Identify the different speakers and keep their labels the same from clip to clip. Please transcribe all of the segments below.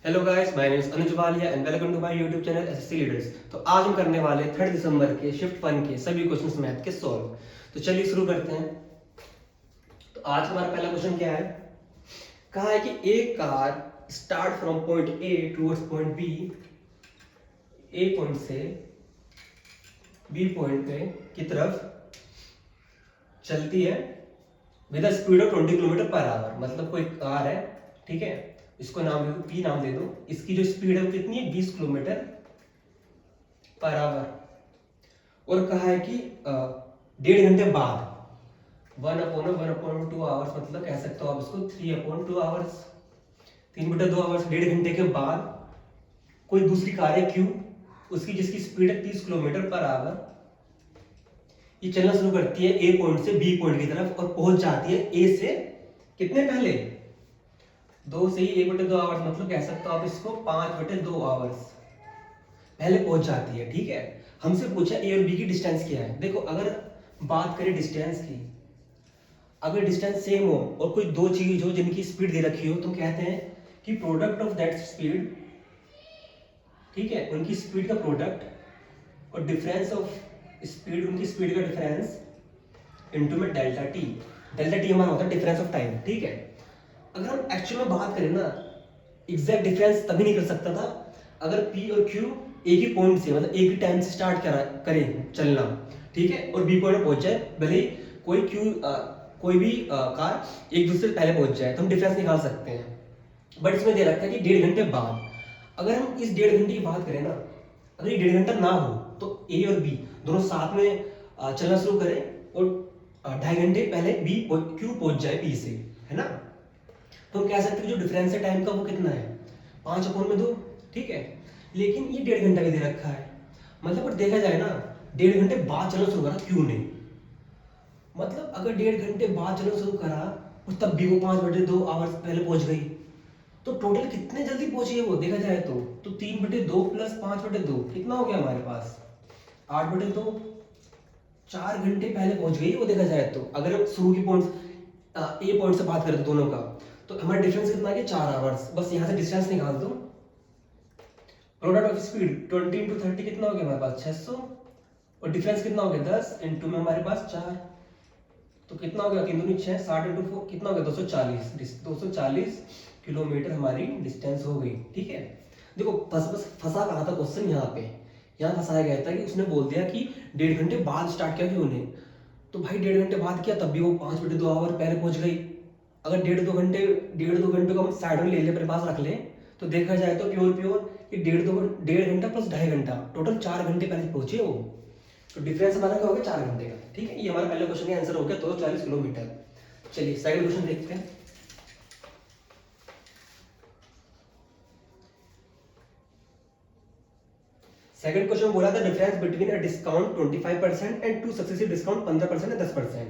Speaker 1: Hello guys, my name is Anuj Walia and welcome to my YouTube channel SSC leaders. तो आज हम करने वाले 3 दिसंबर के शिफ्ट 1 के सभी क्वेश्चंस मैथ के सॉल्व। तो चलिए शुरू करते हैं। तो आज हमारा पहला क्वेश्चन क्या है? कहा है कि एक car start from point A towards point B, A point से बी पॉइंट पे की तरफ चलती है with speed of 20 kilometre per hour. मतलब कोई कार है, ठीक है, इसको नाम दे दो, पी नाम दे दो। इसकी जो स्पीड है वो कितनी है? 20 किलोमीटर पर आवर। और कहा है कि 1.5 घंटे बाद 1/2 आवर्स, मतलब कह सकते हो आप इसको 3/2 आवर्स, 3/2 आवर्स, 1.5 घंटे के बाद कोई दूसरी कार है क्यू, उसकी जिसकी स्पीड है 30 किलोमीटर पर आवर, ये चलना शुरू करती है ए पॉइंट से बी पॉइंट की तरफ और पहुंच जाती है ए से कितने पहले? 2 से ही 1/2 आवर्स, मतलब कह सकते हो आप इसको 5/2 आवर्स पहले पहुंच जाती है। ठीक है, हमसे पूछा ए और बी की डिस्टेंस क्या है। देखो, अगर बात करें डिस्टेंस की, अगर डिस्टेंस सेम हो और कोई दो चीज हो जिनकी स्पीड दे रखी हो, तो कहते हैं कि प्रोडक्ट ऑफ दैट स्पीड, ठीक है, उनकी स्पीड का प्रोडक्ट और डिफरेंस ऑफ स्पीड, उनकी स्पीड का डिफरेंस इनटू में डेल्टा टी। डेल्टा टी हमारा होता है डिफरेंस ऑफ टाइम। ठीक है, अगर हम एक्चुअल में बात करें ना, एग्जैक्ट डिफरेंस तभी नहीं कर सकता था अगर पी और क्यू एक ही पॉइंट से, मतलब एक ही टाइम से स्टार्ट करें चलना, ठीक है, और बी पॉइंट में पहुंच जाए। भले ही कोई भी कार एक दूसरे से पहले पहुंच जाए तो हम डिफरेंस निकाल सकते हैं। बट इसमें दे रखा है कि 1.5 घंटे बाद। अगर हम इस 1.5 घंटे की बात करें ना, अगर ये 1.5 घंटा ना हो तो ए और बी दोनों साथ में चलना शुरू करें और 2.5 घंटे पहले बी क्यू पहुंच जाए बी से, है ना, तो हम कह सकते हैं कि जो डिफरेंस है टाइम का वो कितना है? 5/2। ठीक है, लेकिन ये 1.5 घंटा भी दे रखा है। मतलब अगर देखा जाए ना, 1.5 घंटे बाद चलना शुरू करा क्यू ने, मतलब अगर 1.5 घंटे बाद चलना शुरू करा और तब भी वो 5/2 आवर्स पहले पहुंच गई, तो टोटल कितने जल्दी पहुंची है वो देखा जाए तो 3/2 प्लस 5/2 कितना हो गया हमारे पास? 8/2। 4 घंटे पहले पहुंच गई वो देखा जाए तो। अगर शुरू की पॉइंट ए पॉइंट से बात करें तो दोनों का, तो हमारा डिफरेंस कितना है? 4 आवर्स। बस यहाँ से डिस्टेंस निकाल दो। प्रोडक्ट ऑफ स्पीड 20 इंटू 30 कितना हो गया हमारे पास? 600। और डिफरेंस कितना हो गया? 10 इंटू में हमारे पास 4, तो कितना हो गया? 3 दूनी 6, 60 इंटू 4 कितना हो गया? 240 किलोमीटर हमारी डिस्टेंस हो गई। ठीक है, देखो बस फंसा कहाँ था क्वेश्चन? यहाँ पे, यहाँ फंसाया गया था कि उसने बोल दिया कि 1.5 घंटे बाद स्टार्ट किया क्यों ने, तो भाई 1.5 घंटे बाद किया तब भी वो 5/2 आवर पहले पहुंच गई। अगर 1.5 घंटे को हम साइड में ले ले, अपने पास रख ले, तो देखा जाए तो प्योर कि 1.5 घंटा प्लस 2.5 घंटा, टोटल 4 घंटे पहले पहुंचे वो। तो डिफरेंस हमारा क्या हो गया? 4 घंटे का। ठीक है, ये हमारा पहले क्वेश्चन का आंसर हो गया 240 किलोमीटर। चलिए सेकंड क्वेश्चन देखते हैं। सेकंड क्वेश्चन बोला था difference between a discount 25% and two successive discount 15% या 10%,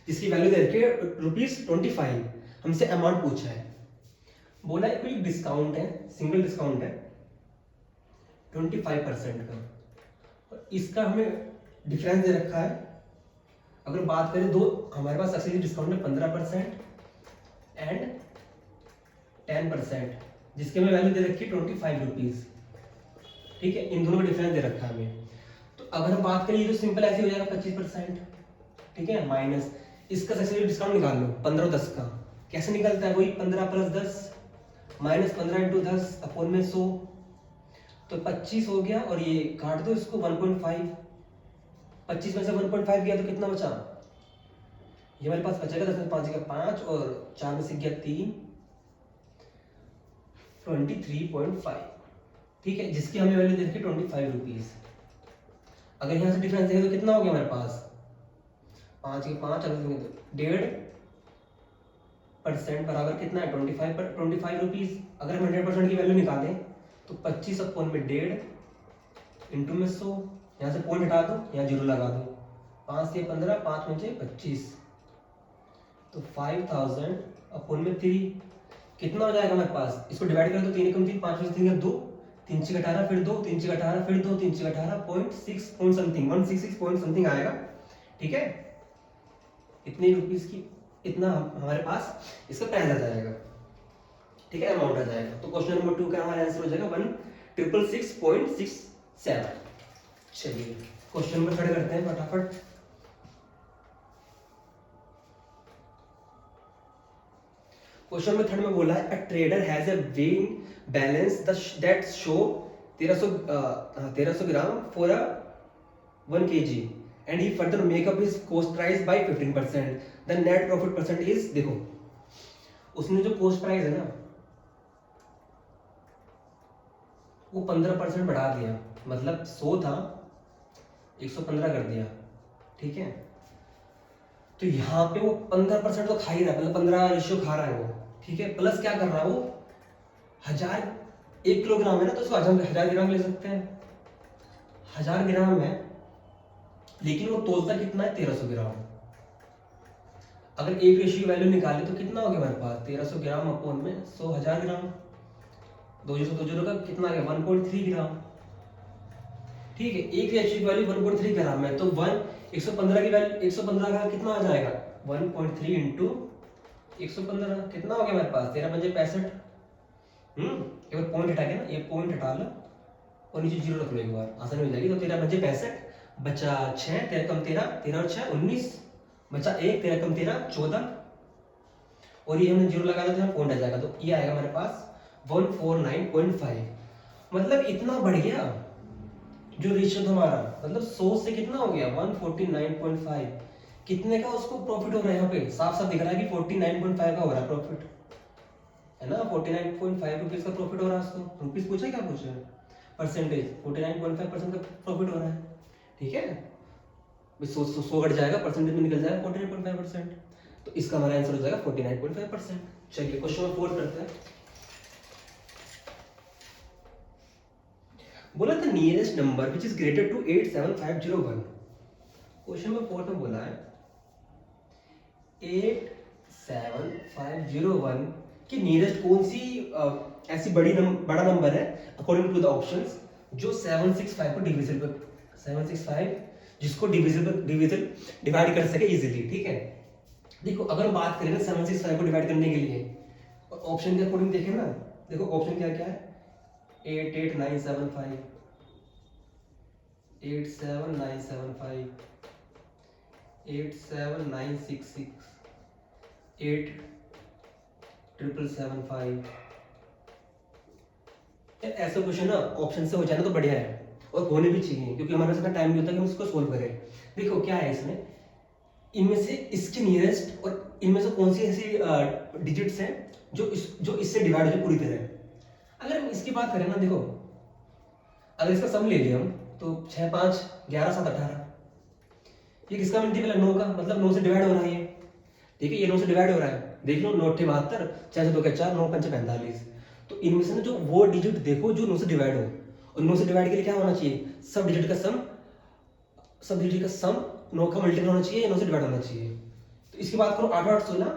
Speaker 1: जिसकी वैल्यू दे रखी है ₹25। हमसे अमाउंट पूछा है। बोला है कोई डिस्काउंट है, सिंगल डिस्काउंट है 25% का, और इसका हमें डिफरेंस दे रखा है। अगर बात करें दो, हमारे पास सक्सेसिव डिस्काउंट है 15% एंड 10%, जिसके हमें वैल्यू दे रखी है ₹25। ठीक है, इन दोनों का डिफरेंस दे रखा है हमें। तो अगर हम बात करें, ये तो सिंपल ऐसे हो जाएगा 25%, ठीक है, माइनस इसका सक्सेसिव डिस्काउंट निकाल लो 15 और 10 का। कैसे निकलता है? वही 15 प्लस 10 माइनस 15 इंटू 10 अपॉन में 100, तो 25 हो गया। और ये काट दो इसको 1.5, 25 में से 1.5 गया तो कितना बचा? ये हमारे पास बचेगा 10 में 5 गया 5 और 4 में से गया 3, 23.5। ठीक है, जिसकी हमें वैल्यू दे रखी है ₹25। अगर यहाँ से डिफरेंस देखें तो कितना हो गया हमारे पास? 5 के 5, 1.5% बराबर कितना है? 25 रुपीज। अगर हम 100% की वैल्यू निकालें तो 25 अपॉन में 1.5 इंटू में 100, यहाँ से पॉइंट हटा दो, यहाँ जीरो लगा दो, 5 से 15, 5 में 25, तो 5000 अपॉन में 3 कितना हो जाएगा हमारे पास? इसको डिवाइड करें तो 3 कम 3, 5 में 3 2, 3 6 18, फिर 2 3 6 18, फिर 2 3 6 18, 0.6 पॉइंट समथिंग, 166 पॉइंट समथिंग आएगा। ठीक है, इतने रुपीस की, इतना हमारे पास इसका प्राइस आ जाएगा। ठीक है, अमाउंट आ जाएगा। तो क्वेश्चन नंबर 2 का हमारा आंसर हो जाएगा 1666.67। चलिए क्वेश्चन नंबर 3 करते हैं फटाफट। क्वेश्चन नंबर 3 में बोला है a trader has a weighing balance that show 1300 gram for a 1 kg and he further make up his cost price by 15%. The net profit percent is, देखो उसने जो cost price है ना वो 15% बढ़ा दिया, मतलब 100 था 115 कर दिया, ठीक है। तो यहाँ पे वो 15% तो खा ही रहा है, मतलब 15 रेशियो खा रहा है वो, ठीक है। प्लस क्या कर रहा है वो 1 किलोग्राम है ना, तो उसको 1000 ग्राम ले सकते हैं। 1000 ग्राम है लेकिन वो तोलता कितना है 1300 ग्राम। अगर एक रेशियो की वैल्यू निकाले तो कितना हो गया हमारे पास 1300 ग्राम अपॉन में 100 1000 ग्राम, 2 का कितना आ गया 1.3 ग्राम, ठीक है। एक रेशियो की वैल्यू 1.3 ग्राम है, तो 115 की वैल्यू 115 का कितना आ जाएगा 1.3 इंटू 115 कितना हो गया हमारे पास 13 पंजे 65। एक बार पॉइंट हटा के ना, ये पॉइंट हटा लो और नीचे जीरो रख लो, एक बार आसानी हो जाएगी। तो 13 पंजे 65, बचा 6, 13 कम 13, 13 और 6 19, बचा 1, 13 कम 13 14, और ये हमने जीरो लगा दिया तो यहाँ पॉइंट आ जाएगा, तो ये आएगा हमारे पास 149.5। मतलब इतना बढ़ गया जो रेशियो था हमारा, मतलब 100 से कितना हो गया 149.5। कितने का उसको प्रॉफिट हो रहा है, यहाँ पे साफ साफ दिख रहा है कि 49.5 का हो रहा है प्रॉफिट, है ना। 49.5 रुपीज का प्रॉफिट हो रहा है उसको। रुपीज पूछा क्या पूछा है, परसेंटेज 49.5% का प्रॉफिट हो रहा है, ठीक है। 100 घट जाएगा परसेंटेज में निकल जाएगा 49.5%, तो इसका हमारा आंसर हो जाएगा 49.5%। चलिए क्वेश्चन नंबर 4 करते हैं। बोला था nearest number which is greater to 87501। Question number 4 में बोला है 87501 की नियरेस्ट कौन सी ऐसी बड़ा नंबर है अकॉर्डिंग टू द ऑप्शंस जो 765 को डिविजिबल 765 जिसको डिवाइड कर सके इजीली, ठीक है। देखो अगर बात करें ना 765 को डिवाइड करने के लिए, और ऑप्शन के अकॉर्डिंग देखें ना, देखो ऑप्शन क्या क्या है 88975 87975 87966 87775। ऐसा क्वेश्चन ना ऑप्शन से हो जाए ना तो बढ़िया है, और होने भी चाहिए क्योंकि हमारे पास इतना टाइम नहीं होता कि हम इसको सोल्व करें। देखो क्या है इसमें, इनमें से इसके नियरेस्ट और इनमें से कौन सी ऐसी डिजिट्स हैं जो इससे डिवाइड हो पूरी तरह। अगर हम इसकी बात करें ना, देखो अगर इसका सम ले लिया हम तो 6 5 11 7 18, ये किसका मल्टीपल है 9 का, मतलब 9 से डिवाइड हो रहा है ये, ठीक है। ये 9 से डिवाइड हो रहा है, देख लो 9 72, 6 से 2 के 4, 9 5 45। तो इनमें से ना जो वो डिजिट देखो जो 9 से डिवाइड हो, और 9 से डिवाइड के लिए क्या होना चाहिए, सब डिजिट का सम 9 का मल्टीपल होना चाहिए, 9 से डिवाइड होना चाहिए। तो इसकी बात करो 8 8 16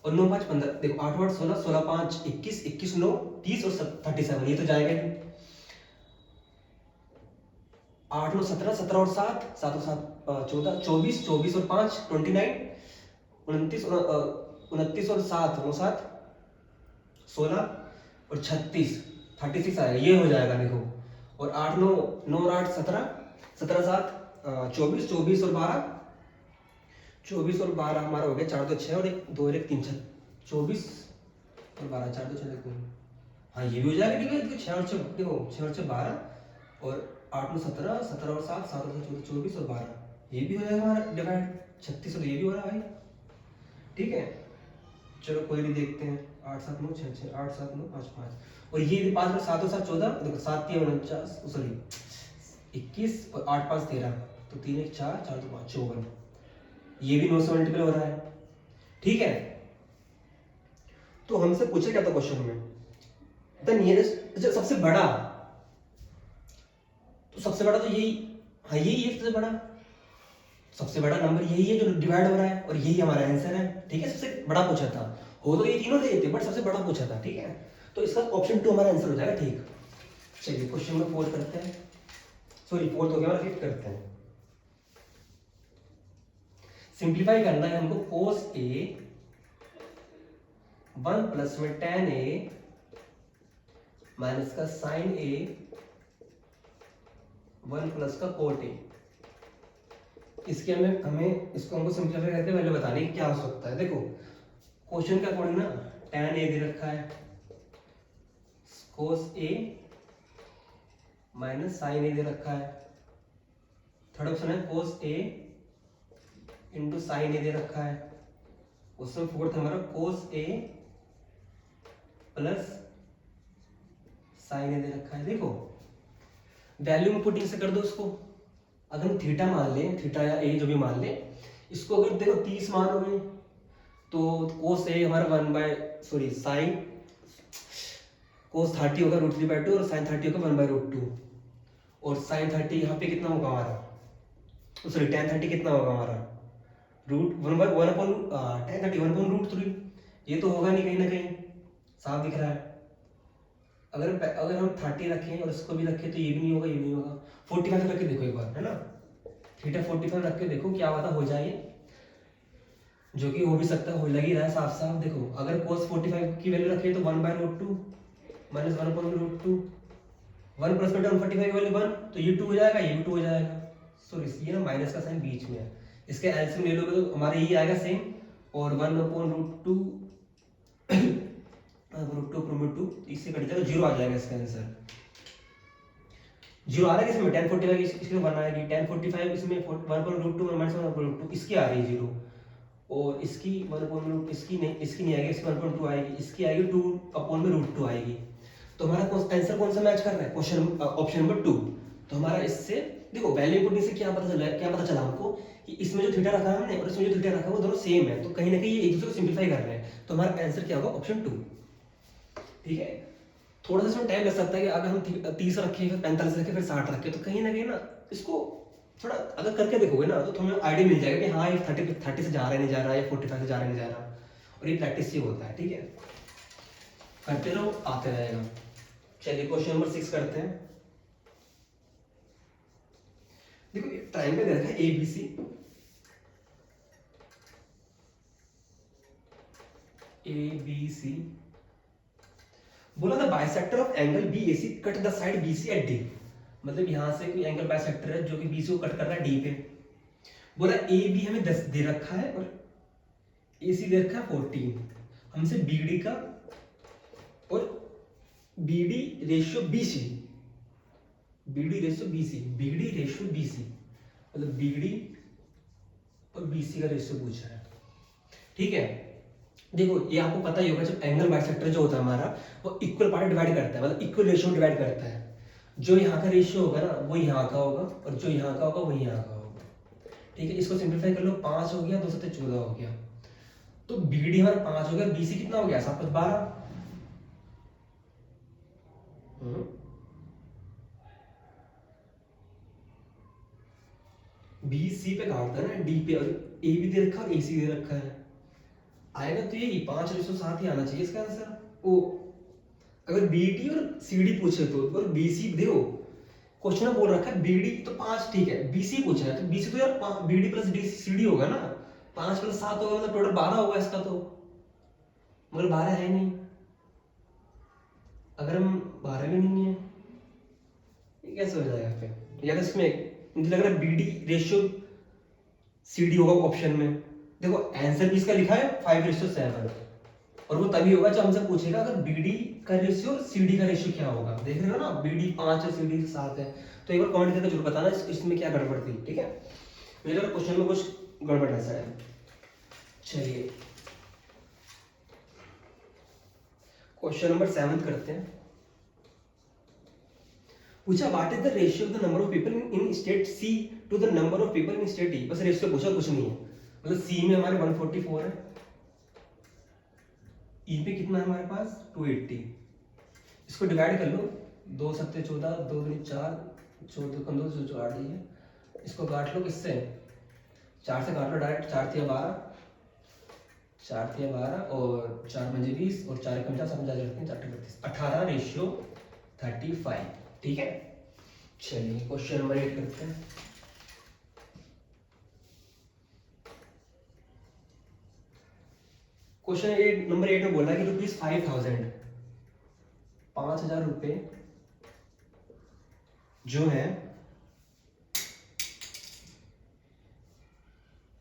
Speaker 1: और 9 5 15, देखो 8 8 16 16 5 21 21 9 30 और 37, ये तो जाएगा ही। 8 9 17 17 और 7 7 और 7 14 24 24 और 5 29 29 और 7 7 16 और 36 36 आएगा, ये हो जाएगा देखो। और 8 9 9 और 8 17 17 7 24 24 और 12 24 और 12 हमारा हो गया 4 तो 6 और 1 2 और 1 3 6 24 और 12 4 तो 6 3। हाँ ये भी हो जाएगा, ठीक है। 6 और 6 देखो 6 और 6 12 और 8 9 17 17 और 7 7 और 7 24 और 12, ये भी हो जाएगा हमारा डिवाइड 36 और ये भी हो रहा है भाई, ठीक है। चलो कोई नहीं देखते हैं 8 7 9 6 6 8 7 9 5 5 और ये 5 और 7 और 7 14, देखो 7 3 49 सॉरी 21 और 8 5 13, तो 3 1 4 4 2 5 54, ये भी 9 से मल्टीपल हो रहा है, ठीक है। तो हमसे पूछा क्या था क्वेश्चन में, द नियरेस्ट सबसे बड़ा, तो सबसे बड़ा तो यही, हाँ यही है सबसे बड़ा नंबर यही है जो डिवाइड हो रहा है, और यही हमारा आंसर है, ठीक है। सबसे बड़ा पूछा था, हो तो ये तीनों थे बट सबसे बड़ा पूछा था, ठीक है। तो इसका ऑप्शन 2 हमारा आंसर हो जाएगा, ठीक। चलिए क्वेश्चन नंबर 4 करते हैं, सॉरी 4 हो गया हमारा, 5 करते हैं। सिंप्लीफाई करना है हमको cos A 1 प्लस में tan A माइनस का साइन ए 1 प्लस का कोट ए। इसके हमें इसको हमको सिंप्लीफाई करके वैल्यू बतानी है क्या हो सकता है। देखो क्वेश्चन के अकॉर्डिंग ना tan ए दे रखा है, cos ए माइनस साइन ए दे रखा है, थर्ड ऑप्शन है cos ए इंटू साइन ए दे रखा है, उसमें फोर्थ हमारा cos ए प्लस साइन ए दे रखा है। देखो वैल्यू में पुटिंग से कर दो उसको। अगर हम थीटा मान लें, थीटा या ए जो भी मान लें, इसको अगर देखो 30 मानोगे तो cos ए हमारा साइन cos 30 होगा √3/2 और sin 30 होगा 1/√2 और sin 30 यहाँ पे कितना होगा हमारा, सॉरी tan 30 कितना होगा हमारा tan 30 1/√3। ये तो होगा नहीं, कहीं ना कहीं साफ दिख रहा है। अगर हम 30 रखें और इसको भी रखें तो ये भी नहीं होगा, ये भी नहीं होगा। 45 रख के देखो एक बार, है ना, थीटा 45 रख के देखो क्या पता हो जाए, जो कि हो भी सकता है, हो लग ही रहा है साफ साफ। देखो अगर cos 45 की वैल्यू रखें तो 1/√2 माइनस 1/√2, 1 प्लस में 145 की वैल्यू 1 तो ये 2 हो जाएगा, ये भी 2 हो जाएगा। सॉरी ये ना माइनस का साइन बीच में है, इसके एलसीएम ले लोगे तो हमारे ये आएगा सेम, और 1/√2 √2 इससे कट जाएगा, 0 आ जाएगा इसका आंसर। 0 आ रहा है इसमें, tan 45 इसके 1 आएगी, tan 45 इसमें 1/√2 माइनस 1/√2 इसकी आ रही है 0, और इसकी 1/√2 इसकी नहीं आएगी, इसकी 1/2 आएगी, इसकी आएगी 2/√2 आएगी। तो हमारा आंसर कौन सा मैच कर रहा है, क्वेश्चन ऑप्शन नंबर 2। तो हमारा इससे देखो वैल्यू पुटिंग से क्या पता चला हमको कि इसमें जो थीटा रखा है हमने और इसमें जो थीटा रखा है वो दोनों सेम है, तो कहीं ना कहीं ये एक दूसरे को सिंप्लीफाई कर रहे हैं। तो हमारा आंसर क्या होगा, ऑप्शन 2। ठीक है, थोड़ा सा इसमें टाइम लग सकता है कि अगर हम 30 रखें फिर 45 रखें फिर 60 रखें, तो कहीं ना कहीं ना इसको थोड़ा अगर करके देखोगे ना तो तुम्हें आइडिया मिल जाएगा कि हाँ ये 30 से जा रहा है नहीं जा रहा है, या 45 से जा रहा है नहीं जा रहा, और ये प्रैक्टिस से होता है। ठीक है, करते रहो आते रहेगा। चलिए क्वेश्चन नंबर 6 करते हैं। देखो ट्रायंगल दे रखा है ABC, ABC बोला था bisector of angle BAC cut the side BC at D। मतलब यहां से कोई एंगल बाइसेक्टर है जो कि BC को कट कर रहा है D पे। बोला AB हमें 10 दे रखा है और AC दे रखा है 14। हमसे BD का और BD ratio BC, BD ratio BC मतलब BD और BC का रेशियो पूछा है। ठीक है, देखो ये आपको पता ही होगा जब एंगल बाइसेक्टर जो होता है हमारा वो इक्वल पार्ट डिवाइड करता है, मतलब इक्वल रेशियो डिवाइड करता है। जो यहाँ का रेशियो होगा ना वो यहाँ का होगा, और जो यहाँ का होगा वो यहाँ का होगा। ठीक है, इसको सिंप्लीफाई कर लो, 5 हो गया, 2 से 14 हो गया, तो BD हमारा 5 हो गया, BC कितना हो गया 7 + 12। BC पे काटता है ना D पे, और A भी दे रखा है और AC दे रखा है, आएगा तो यही 5/7 ही आना चाहिए इसका आंसर। ओ अगर BD और CD पूछे तो, और BC देखो क्वेश्चन में बोल रखा है BD तो 5, ठीक है, BC पूछा है तो BC तो यार BD प्लस CD होगा ना, 5 + 7 होगा मतलब टोटल 12 होगा इसका, तो मगर 12 है नहीं। अगर हम 12 भी नहीं है ये कैसे हो जाएगा फिर, या तो इसमें मुझे लग रहा है BD रेशियो CD होगा ऑप्शन में। देखो आंसर भी इसका लिखा है 5:7, और वो तभी होगा जब हमसे पूछेगा अगर BD का रेशियो और CD का रेशियो क्या होगा। देख रहे हो ना, BD 5 है CD 7 है, तो एक बार कमेंट करके जरूर बताना इसमें क्या गड़बड़ थी। ठीक है, मुझे लग रहा है क्वेश्चन में कुछ गड़बड़ ऐसा है। चलिए क्वेश्चन नंबर 7 करते हैं। पूछा what is the ratio of the number of people in state C to the number of people in state D। बस रेशियो पूछा, कुछ नहीं है। मतलब C में हमारे 144 है, E पे कितना है हमारे पास 280। इसको डिवाइड कर लो, 2 × 7 = 14, 2 × 4 14 कम 2 जो 8 है, इसको काट लो किससे, 4 से काट लो डायरेक्ट, 4 × 12 4 × 12 और 4 × 20 और 4 × 50 7 × 32 18/35। ठीक है, चलिए क्वेश्चन नंबर 8 करते हैं। क्वेश्चन नंबर 8 में बोला कि ₹5000 5,000 रुपये जो है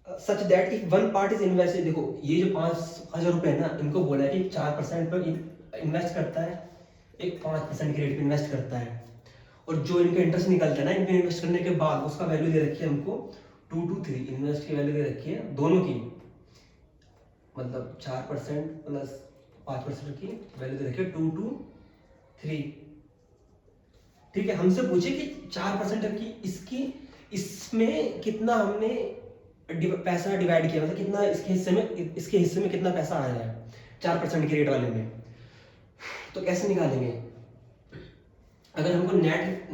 Speaker 1: such that if one part is invested, देखो ये जो 5,000 रुपये है ना, इनको बोला है कि 4% पर इन्वेस्ट करता है, एक 5% के रेट पे इन्वेस्ट करता है, और जो इनका इंटरेस्ट निकलता है ना इनके इन्वेस्ट करने के बाद, उसका वैल्यू दे रखी है हमको 2 to 3, इन्वेस्ट की वैल्यू दे रखी है दोनों की, मतलब 4% प्लस 5% की वैल्यू दे रखी है 2 to 3। ठीक है, हमसे पूछे कि 4% की इसकी, इसमें कितना हमने पैसा डिवाइड किया, मतलब कितना इसके हिस्से में कितना पैसा आया है 4% के रेट वाले में, तो कैसे निकालेंगे? अगर हमको नेट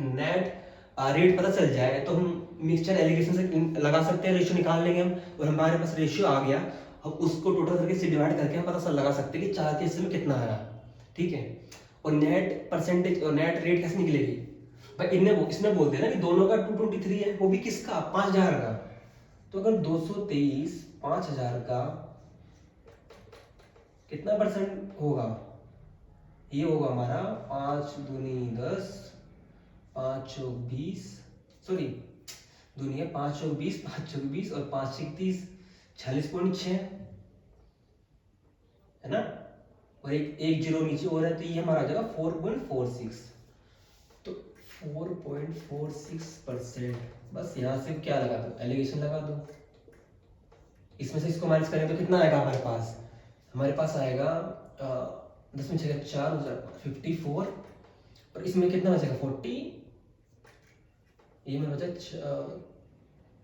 Speaker 1: रेट पता चल जाए तो हम मिक्सचर एलिगेशन से लगा सकते हैं, रेशियो निकाल लेंगे हम, और हमारे पास रेशियो आ गया, हम उसको टोटल करके से डिवाइड करके हम पता लगा सकते हैं कि 4 के हिस्से में कितना आया। ठीक है, और नेट परसेंटेज और नेट रेट कैसे निकलेगी भाई, इसने बोल दिया ना कि दोनों का 223 है, वो भी किसका 5,000 का, तो अगर 223 5,000 का कितना परसेंट होगा, ये होगा हमारा 5 दूनी 10, 5 चौक 20, सॉरी दुनिया 5 चौक 20, 5 चौक 20 और 5 चौक 30, 46.6 है ना, और एक जीरो नीचे और है, तो ये हमारा आ जाएगा 4.46, तो 4.46%। बस यहाँ से क्या लगा दो, एलिगेशन लगा दो, इसमें से इसको माइनस करें तो कितना आएगा हमारे पास, आएगा 10 में 6 4 54, और इसमें कितना बचेगा 40, ये में बचा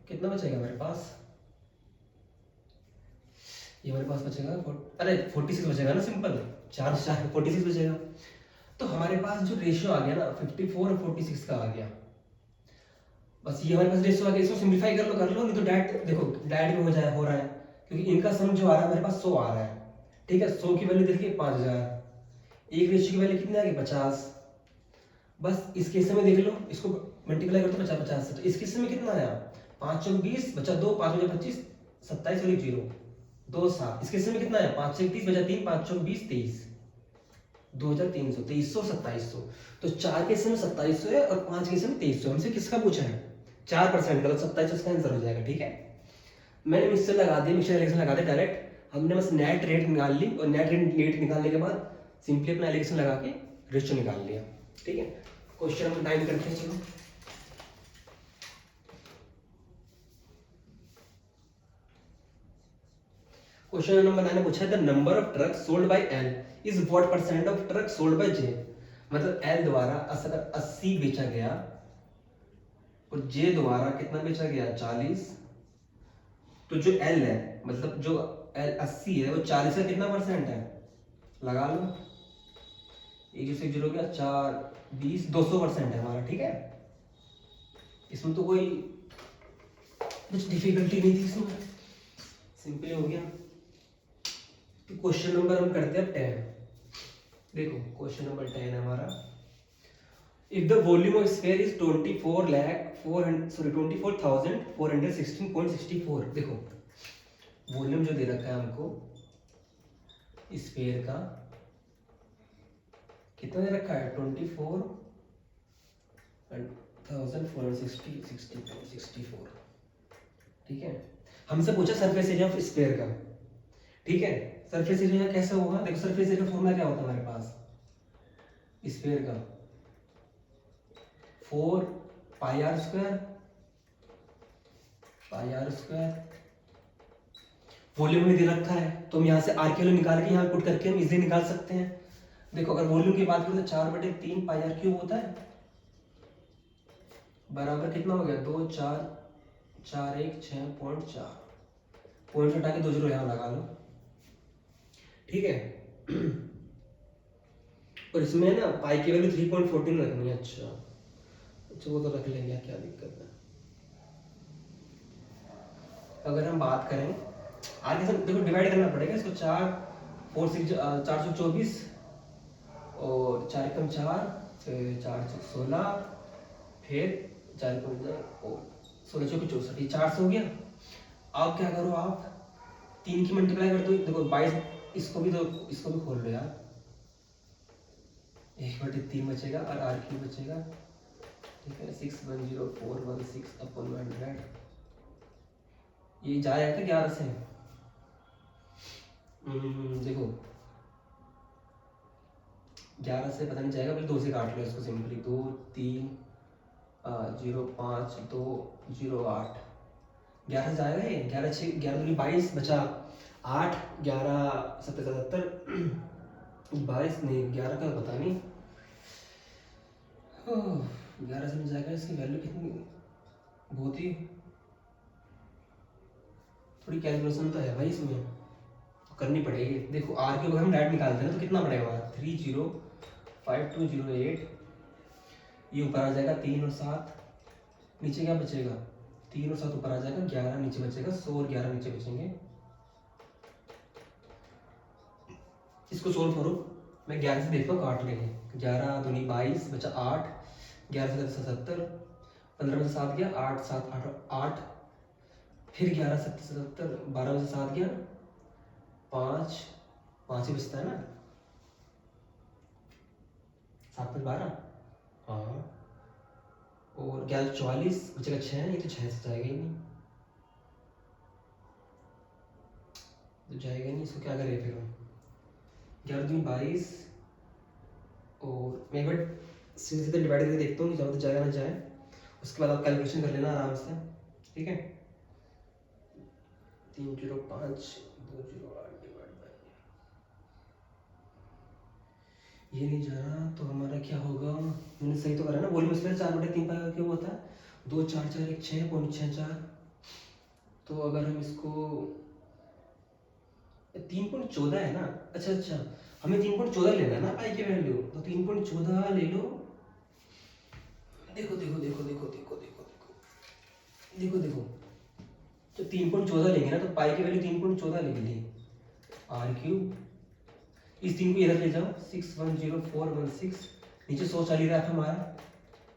Speaker 1: कितना बचेगा हमारे पास, ये हमारे पास बचेगा अरे 46 बचेगा ना, सिंपल 4 4 46 बचेगा। तो हमारे पास जो रेशियो आ गया ना 54 और 46 का आ गया, बस ये हमारे पास रेशियो आ गया, इसको सिंपलीफाई कर लो, नहीं तो डायरेक्ट देखो डायरेक्ट भी हो रहा है, क्योंकि इनका सम जो आ रहा है मेरे पास 100 आ रहा है। ठीक है, 100 की वैल्यू देखिए 5,000, एक रेशियो की वैल्यू कितनी आ गई 50, बस इस केस में देख लो, इसको मल्टीप्लाई कर दो 50 से, तो इस केस में कितना आया 5 चौक 20 बचा 2, 5 बचा 25, 27 और 0 2 7, इस केस में कितना आया 5 चौक 30 बचा 3, 5 चौक 20 23, 2300 2300 2700, तो 4 के समय 2700 है और 5 के समय 2300, हमसे किसका पूछा है 4% का, तो 2700 इसका आंसर हो जाएगा। ठीक है, मैंने मिक्सचर लगा दिया, मिक्सचर एलिगेशन लगा दिया डायरेक्ट, हमने बस नेट रेट निकाल ली, और नेट रेट निकालने के बाद सिंपली अपना एलिगेशन लगा के रेशियो निकाल लिया। ठीक है, क्वेश्चन हम टाइम करते हैं, चलो क्वेश्चन नंबर 9 ने पूछा है the number of truck sold by L is what percent of truck sold by J, मतलब एल द्वारा अगर 80 बेचा गया और जे द्वारा कितना बेचा गया 40, तो जो एल है मतलब जो एल 80 है वो 40 का कितना परसेंट है, लगा लो, एक से जीरो गया 4 20 200% है हमारा। ठीक है, इसमें तो कोई कुछ डिफिकल्टी नहीं थी, इसमें सिंपली हो गया। तो क्वेश्चन नंबर हम करते हैं 10, देखो क्वेश्चन नंबर 10 है हमारा, if the volume of sphere is 24,416.64, देखो वॉल्यूम जो दे रखा है हमको स्फीयर का कितना दे रखा है 24,460.64। ठीक है, हमसे पूछा सरफेस एरिया ऑफ स्फीयर का। ठीक है, सरफेस एरिया कैसे होगा, देखो सरफेस एरिया फॉर्मूला क्या होता है हमारे पास स्फीयर का 4 पाई आर स्क्वायर, वॉल्यूम में दे रखा है तो हम यहाँ से आर की वैल्यू निकाल के यहाँ पुट करके हम इजीली निकाल सकते हैं। देखो अगर वॉल्यूम की बात करें तो 4/3 पाई आर क्यूब होता है, बराबर कितना हो गया 2 4 4 1 6.4, पॉइंट हटा के 2 जीरो यहाँ लगा लो। ठीक है, और इसमें ना पाई की वैल्यू 3.14 रखनी है। अच्छा वो तो रख लेंगे, क्या दिक्कत है। अगर हम बात करें आगे से देखो डिवाइड करना पड़ेगा इसको, 424 और 4 एकम 4, फिर 4 16, फिर 4 एकम 16 चौके 64, 400 हो गया। अब क्या करो आप 3 की मल्टीप्लाई कर दो, देखो 22, इसको भी खोल लो यार, 1/3 बचेगा और R³ बचेगा, ठीक है। 610,416/100। ये जाएगा क्या 11 से? देखो 11 से पता नहीं जाएगा, पहले 2 से काट लो इसको सिंपली। 2 3 0 5 2 0 8, 11 जाएगा ये। 11 6 11 दूनी 22 बचा 8, 11 77 22 नहीं 11 का पता नहीं। 11 से मिल जाएगा। इसकी वैल्यू कितनी, बहुत ही थोड़ी कैलकुलेशन तो है भाई इसमें, तो करनी पड़ेगी। देखो आर के अगर हम डायरेक्ट निकालते हैं तो कितना पड़ेगा, 305208। ये ऊपर आ जाएगा 3 और 7, नीचे क्या बचेगा, 3 और 7 ऊपर आ जाएगा, 11 नीचे बचेगा, 100 और 11 नीचे बचेंगे। इसको सोल्व करो, मैं 11 से देखता हूँ काट लेंगे। 11 दूनी 22 बचा 8, 11 से 77, 15 में से 7 गया 8 7 8 8, फिर 11 77, 12 में से 7 गया 5 5 ही बचता है ना, 7 में 12, हाँ। और 11 44 बचेगा 6, ये तो 6 से जाएगा ही नहीं, तो जाएगा नहीं। इसको क्या करें फिर हम, 11 दूनी 22, और मैं एक बार सीधे सीधे डिवाइड करके देखता हूँ कि ज़्यादा जाएगा ना जाए, उसके बाद आप कैलकुलेशन कर लेना आराम से, ठीक है। 305 208 डिवाइड बाय, ये नहीं जा रहा तो हमारा क्या होगा, मैंने सही तो करा ना, वॉल्यूम स्क्वायर 4/3 पाई का क्यों होता है, 2 4 4 1 6.64। तो अगर हम इसको 3.14 है ना, अच्छा अच्छा हमें 3.14 लेना है ना पाई की वैल्यू, तो 3.14 ले लो। देखो देखो देखो देखो देखो देखो देखो देखो देखो, तो 3.14 लेंगे ना तो पाई की वैल्यू 3.14 लिख ली, R³। इस 3 को इधर ले जाओ, 610416, नीचे 100 चल ही रहा था हमारा,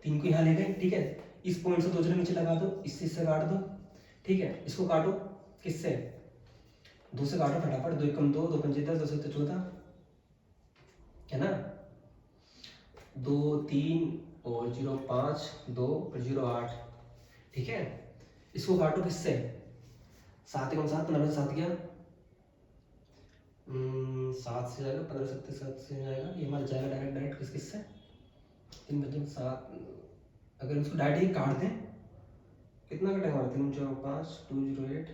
Speaker 1: 3 को यहाँ ले गए, ठीक है। इस पॉइंट से 2 जगह नीचे लगा दो, इससे काट दो, ठीक है। इसको काटो किससे, 2 से काटो फटाफट, 2 कम 2 2 पंजे 10 2 7 14 है ना, 2 3 और 0 5 2 और 0 8, ठीक है। इसको काटो किससे, 7 कम 7 15 7 गया, 7 से जाएगा, 15 7 7 से जाएगा, ये हमारा जाएगा डायरेक्ट डायरेक्ट किससे, 3 बजे 7। अगर इसको डायरेक्ट ही काट दें कितना कटेगा हमारा, 3 4 5 208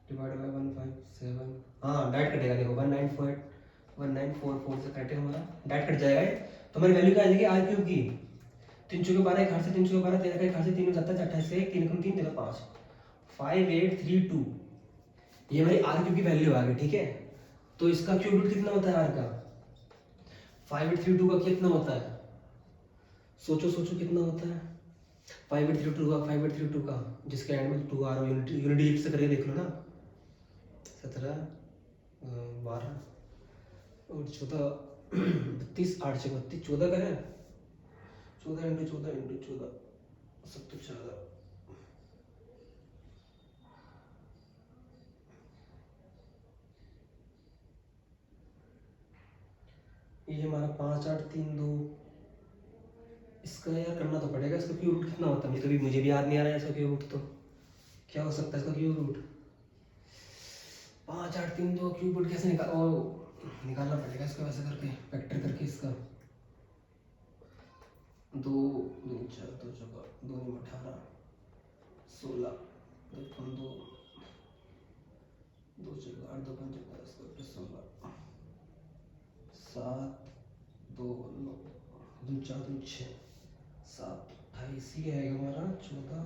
Speaker 1: डिवाइड बाय 157, हाँ डायरेक्ट कटेगा, देखो 1944 से कटेगा हमारा, डायरेक्ट कट जाएगा ये। तो हमारी वैल्यू क्या आ जाएगी R³ की, 3 चौके 12 1 से 3 चौके 12 13 1 से 3 27 28 से 3 कम 3 देखो 5 5832, ये हमारी R³ की वैल्यू आ गई, ठीक है। तो इसका क्यूब रूट कितना होता है R का, 5832 का कितना होता है, सोचो सोचो कितना होता है 5832 का, जिसके एंड में 2 आ रहा है, यूनिटी लिफ्ट से करके देख लो ना, 17 12 और 14 32 8 से 32 14 का है, 14 × 14 × 14 17 ये हमारा 5 8 3 2, इसका यार करना तो पड़ेगा, इसका क्यूब रूट कितना होता है, कभी मुझे भी याद नहीं आ रहा है इसका क्यूब रूट, तो क्या हो सकता है इसका क्यूब रूट, 5 8 3 2 क्यूब रूट कैसे निकालना पड़ेगा इसका, वैसे करके फैक्टर करके इसका, 2 2 4 2 4 2 18 16 2 कम 2 2 4 8 2 5 10 प्लस 16 7 2 9 2 4 2 6 7 28, ये आएगा हमारा 14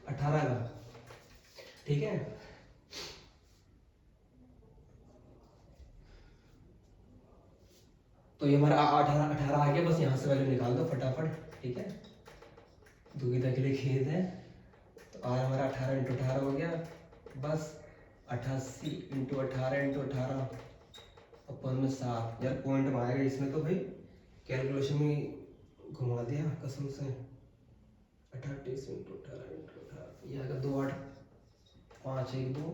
Speaker 1: 18 का, ठीक है। तो ये हमारा 18 आ गया, बस यहाँ से वैल्यू निकाल दो फटाफट, ठीक है। दुविधा के लिए खेद है, तो R हमारा 18 × 18 हो गया, बस 88 × 18 × 18 अपन में 7 यार पॉइंट में आएगा इसमें तो भाई कैलकुलेशन में घुमा दिया कसम से। 38 इंटू 18 ये आएगा 2 8 5 1 2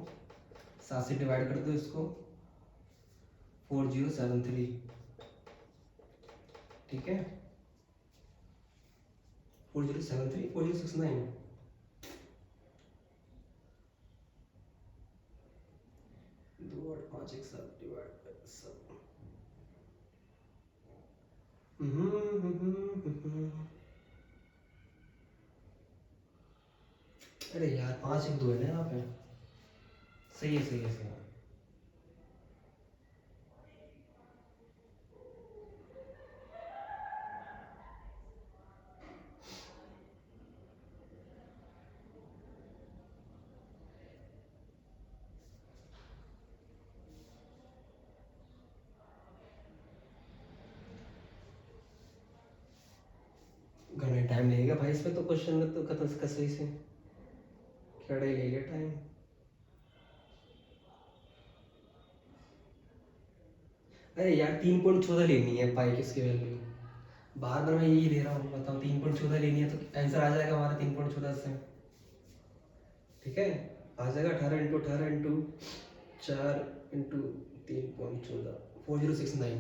Speaker 1: 7 से डिवाइड कर दो इसको 4073 ठीक है 4073 4069 2 8 5 1 7 डिवाइड सब अरे यार 5 1 2 है ना यहाँ पे सही है सही है सही है। घने टाइम लगेगा भाई इसमें तो क्वेश्चन में तो खत्म का सही से क्या ले लिया टाइम। अरे यार 3.14 लेनी है पाई किसकी वैल्यू बार बार मैं यही दे रहा हूँ बताओ 3.14 लेनी है तो आंसर आ जाएगा हमारा 3.14 से ठीक है आ जाएगा 18 इंटू 18 इंटू 4 इंटू 3.14 4069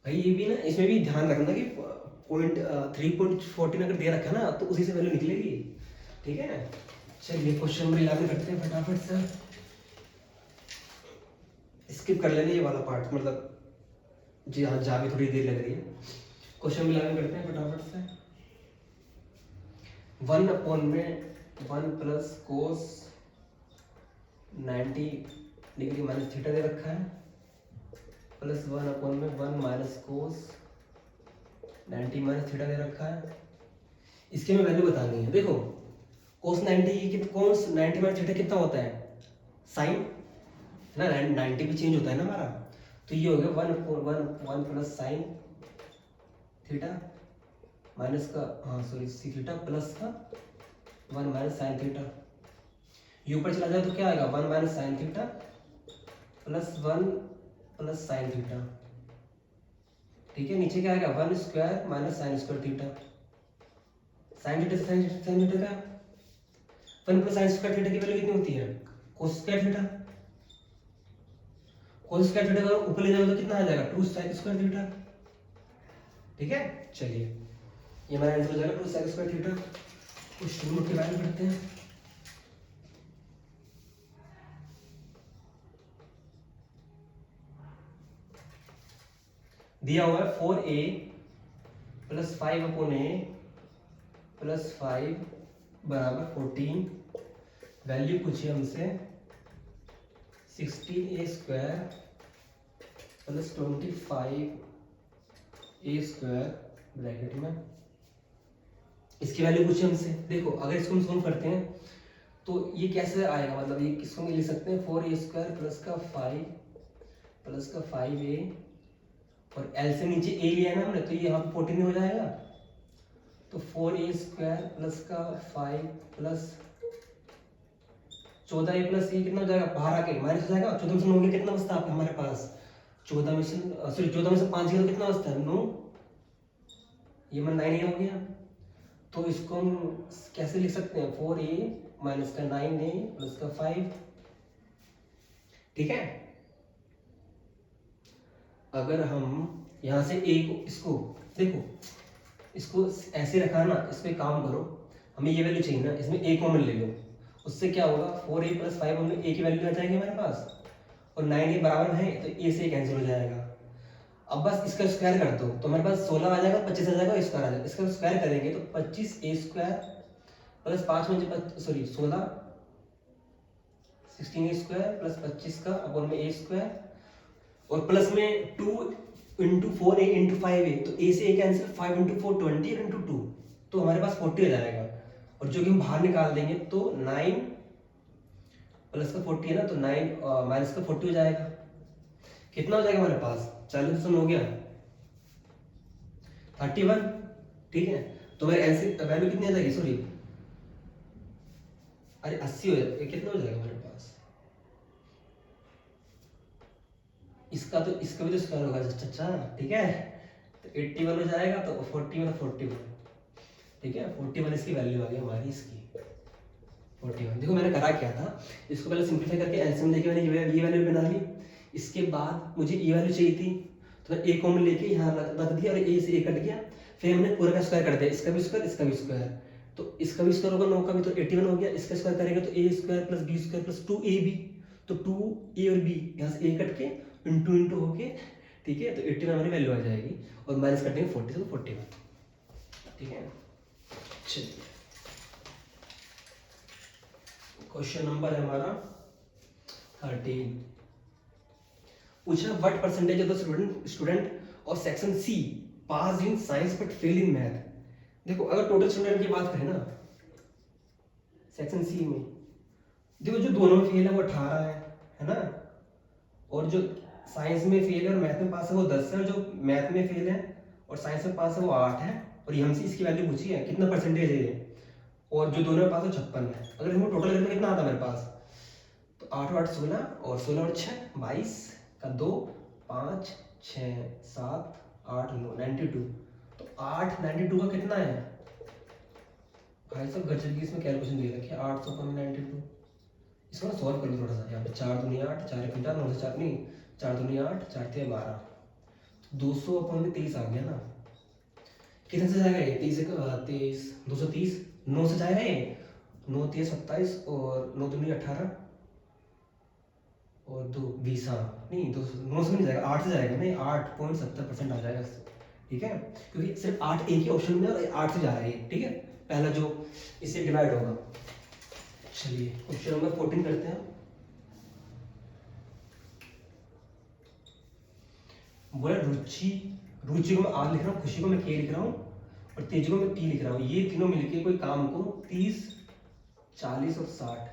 Speaker 1: भाई ये भी ना इसमें भी ध्यान रखना कि पॉइंट 3.14 अगर दे रखा है ना तो उसी से वैल्यू निकलेगी ठीक है। चलिए क्वेश्चन नंबर 11 करते हैं फटाफट से स्किप कर लेना ये वाला पार्ट मतलब जी हाँ जा भी थोड़ी देर लग रही है। क्वेश्चन नंबर 11 करते हैं फटाफट से 1 अपॉन में 1 plus cos 90 degree minus theta दे रखा है प्लस 1 अपॉन में 1 माइनस कोस 90 माइनस थीटा दे रखा है। इसकी हमें वैल्यू बतानी है देखो कोस 90 कोस 90 माइनस थीटा कितना होता है साइन ना 90 भी चेंज होता है ना हमारा तो ये हो गया 1 प्लस साइन थीटा माइनस का हाँ सॉरी सी थीटा प्लस का 1 माइनस साइन थीटा ये ऊपर चला जाए तो क्या आएगा 1 minus sine theta plus 1 plus sine theta ठीक है नीचे क्या आएगा 1 square minus sine square theta sine theta से साइन थीटा का 1 प्लस साइन स्क्वायर थीटा की वैल्यू कितनी होती है cos square theta cos square theta का ऊपर ले जाओगे तो कितना आ जाएगा 2 साइन स्क्वायर थीटा ठीक है। चलिए ये हमारा आंसर हो जाएगा 2 साइन स्क्वायर थीटा कुछ शुरू की वैल्यू करते हैं दिया हुआ है 4a plus 5 upon a plus 5 बराबर 14 वैल्यू पूछी हमसे 16a square plus 25a square bracket में इसकी वैल्यू पूछी हमसे। देखो अगर इसको हम सॉल्व करते हैं तो ये कैसे आएगा मतलब ये किसको लिख सकते हैं 4a स्क्वायर प्लस का 5a और l से नीचे a लिया है ना हमने तो ये यहाँ पे 14 हो जाएगा तो 4a स्क्वायर प्लस का 5 प्लस 14a प्लस ये कितना हो जाएगा बाहर आके माइनस हो जाएगा 14 से 9 में कितना बचता है हमारे पास 14 में से सॉरी 14 में से 5 गया तो कितना बचता है 9 ये मन 9 हो गया तो इसको हम कैसे लिख सकते हैं 4a माइनस का 9a प्लस का 5 ठीक है। अगर हम यहाँ से a को इसको देखो इसको ऐसे रखा ना इस पे काम करो हमें ये वैल्यू चाहिए ना इसमें a कॉमन ले लो उससे क्या होगा 4a प्लस 5 हमें a की वैल्यू आ जाएगी हमारे पास और 9a बराबर है तो a से कैंसिल हो जाएगा। अब बस इसका स्क्वायर कर दो तो हमारे पास 16 आ जाएगा 25 आ जाएगा स्क्वायर आ जाएगा इसका स्क्वायर करेंगे तो 25a स्क्वायर प्लस 5 में सॉरी 16a स्क्वायर प्लस 25 का अपॉन में a स्क्वायर और प्लस में 2 इंटू 4a इंटू 5a तो a से a कैंसिल 5 इंटू 4 20 इंटू 2 तो हमारे पास 40 आ जाएगा और जो कि हम बाहर निकाल देंगे तो 9 प्लस का 40 है ना तो 9 माइनस का 40 हो जाएगा कितना हो जाएगा हमारे पास 40 हो गया 31 ठीक है तो मेरे आंसर वैल्यू कितनी आ जाएगी सॉरी अरे 80 हो जाएगा कितना हो जाएगा हमारे पास इसका तो इसका भी तो स्क्वायर होगा अच्छा, ठीक है। तो 81 हो जाएगा, तो 41 41, ठीक है। 41 इसकी वैल्यू आ गई हमारी, इसकी 41। देखो मैंने करा क्या था, इसको पहले सिंप्लीफाई करके एलसीएम लेके मैंने ये वैल्यू बना ली। इसके बाद मुझे ये वैल्यू चाहिए थी, तो मैं ए कॉमन लेके यहाँ रख दिया और ए से ए कट गया। फिर हमने पूरा का स्क्वायर कर दिया, इसका भी स्क्वायर, इसका भी स्क्वायर। तो इसका भी स्क्वायर होगा 9 का भी, तो 81 हो गया। इसका स्क्वायर करेंगे तो A square plus B square plus 2ab, तो 2a और b यहाँ से ए कट के इंटू इंटू होके, ठीक है। तो 81 हमारी वैल्यू आ जाएगी और माइनस कटेंगे 40 से, तो 41, ठीक है। चलिए क्वेश्चन नंबर है हमारा 13। पूछा what percentage of the student और section C pass in science but fail in math. देखो अगर टोटल स्टूडेंट की बात करें ना सेक्शन सी में, देखो जो दोनों में फेल है वो 18 है ना, और जो साइंस में फेल है और मैथ में पास है वो 10 है, और जो मैथ में फेल है और साइंस में पास है वो 8 है। और ये हमसे इसकी वैल्यू पूछी है कितना परसेंटेज है ये, और जो दोनों में पास है 56 है। अगर हम टोटल करें तो कितना आता है मेरे पास, तो 8 8 16 और 16 और 6 22 का 2 5 6 7 8 9 92। तो 8 92 का कितना है भाई साहब, गजब की इसमें कैलकुलेशन दे रखी है 800 कम 92। इसको ना सॉल्व कर लो थोड़ा सा। यहाँ पे 4 दूनी 8, 4 एक 9 से 4 नहीं, 4 दूनी 8, 4 थे 12, 200 अपन में 23 आ गया ना। कितने से जाएगा ये, 23 230, 9 से जाएगा ये, 9 3 27 और 9 दूनी 18 और 2 20, हाँ नहीं 2 9 से नहीं जाएगा, 8 से जाएगा, नहीं 8.70% आ जाएगा इससे, ठीक है। क्योंकि सिर्फ 8 एक ही ऑप्शन में और 8 से जा रहा है ये, ठीक है। पहला जो इससे डिवाइड होगा। चलिए क्वेश्चन नंबर 14 करते हैं। बोला रुचि, रुचि को मैं आर लिख रहा हूँ, खुशी को मैं के लिख रहा हूँ और तेजी को मैं टी लिख रहा हूँ। ये तीनों मिलके कोई काम को 30 40 और 60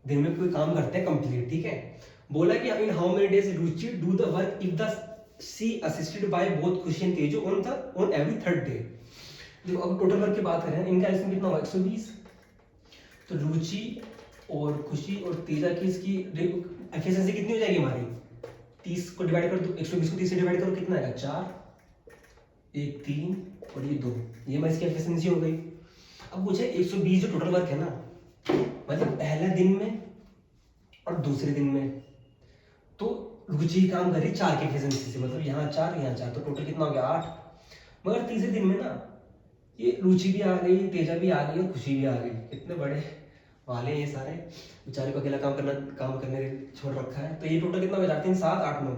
Speaker 1: दिन में कोई काम करते हैं कंप्लीट, ठीक है। बोला कि in how many days Ruchi do the work if the she assisted by both Khushi and Tejo on every third day. देखो अब टोटल वर्क की बात करें, इनका इसमें कितना होगा 120। तो रुचि और खुशी और तेजा की इसकी एफिशिएंसी कितनी हो जाएगी हमारी, 30 को डिवाइड कर दो, 120 को 30 से डिवाइड करो कितना आएगा 4, 1 3 और ये 2, ये हमारी इसकी एफिशिएंसी हो गई। अब पूछे 120 जो टोटल वर्क है ना, मतलब पहले दिन में और दूसरे दिन में, तो रुचि काम करी 4 की एफिशिएंसी से, मतलब यहाँ 4 यहाँ 4, तो टोटल कितना हो गया 8। मगर तीसरे दिन में ना ये रुचि भी आ गई, तेजा भी आ गई और खुशी भी आ गई। कितने बड़े वाले ये सारे, बेचारे को अकेला काम करने छोड़ रखा है। तो ये टोटल कितना हो गया 3 7 8 9,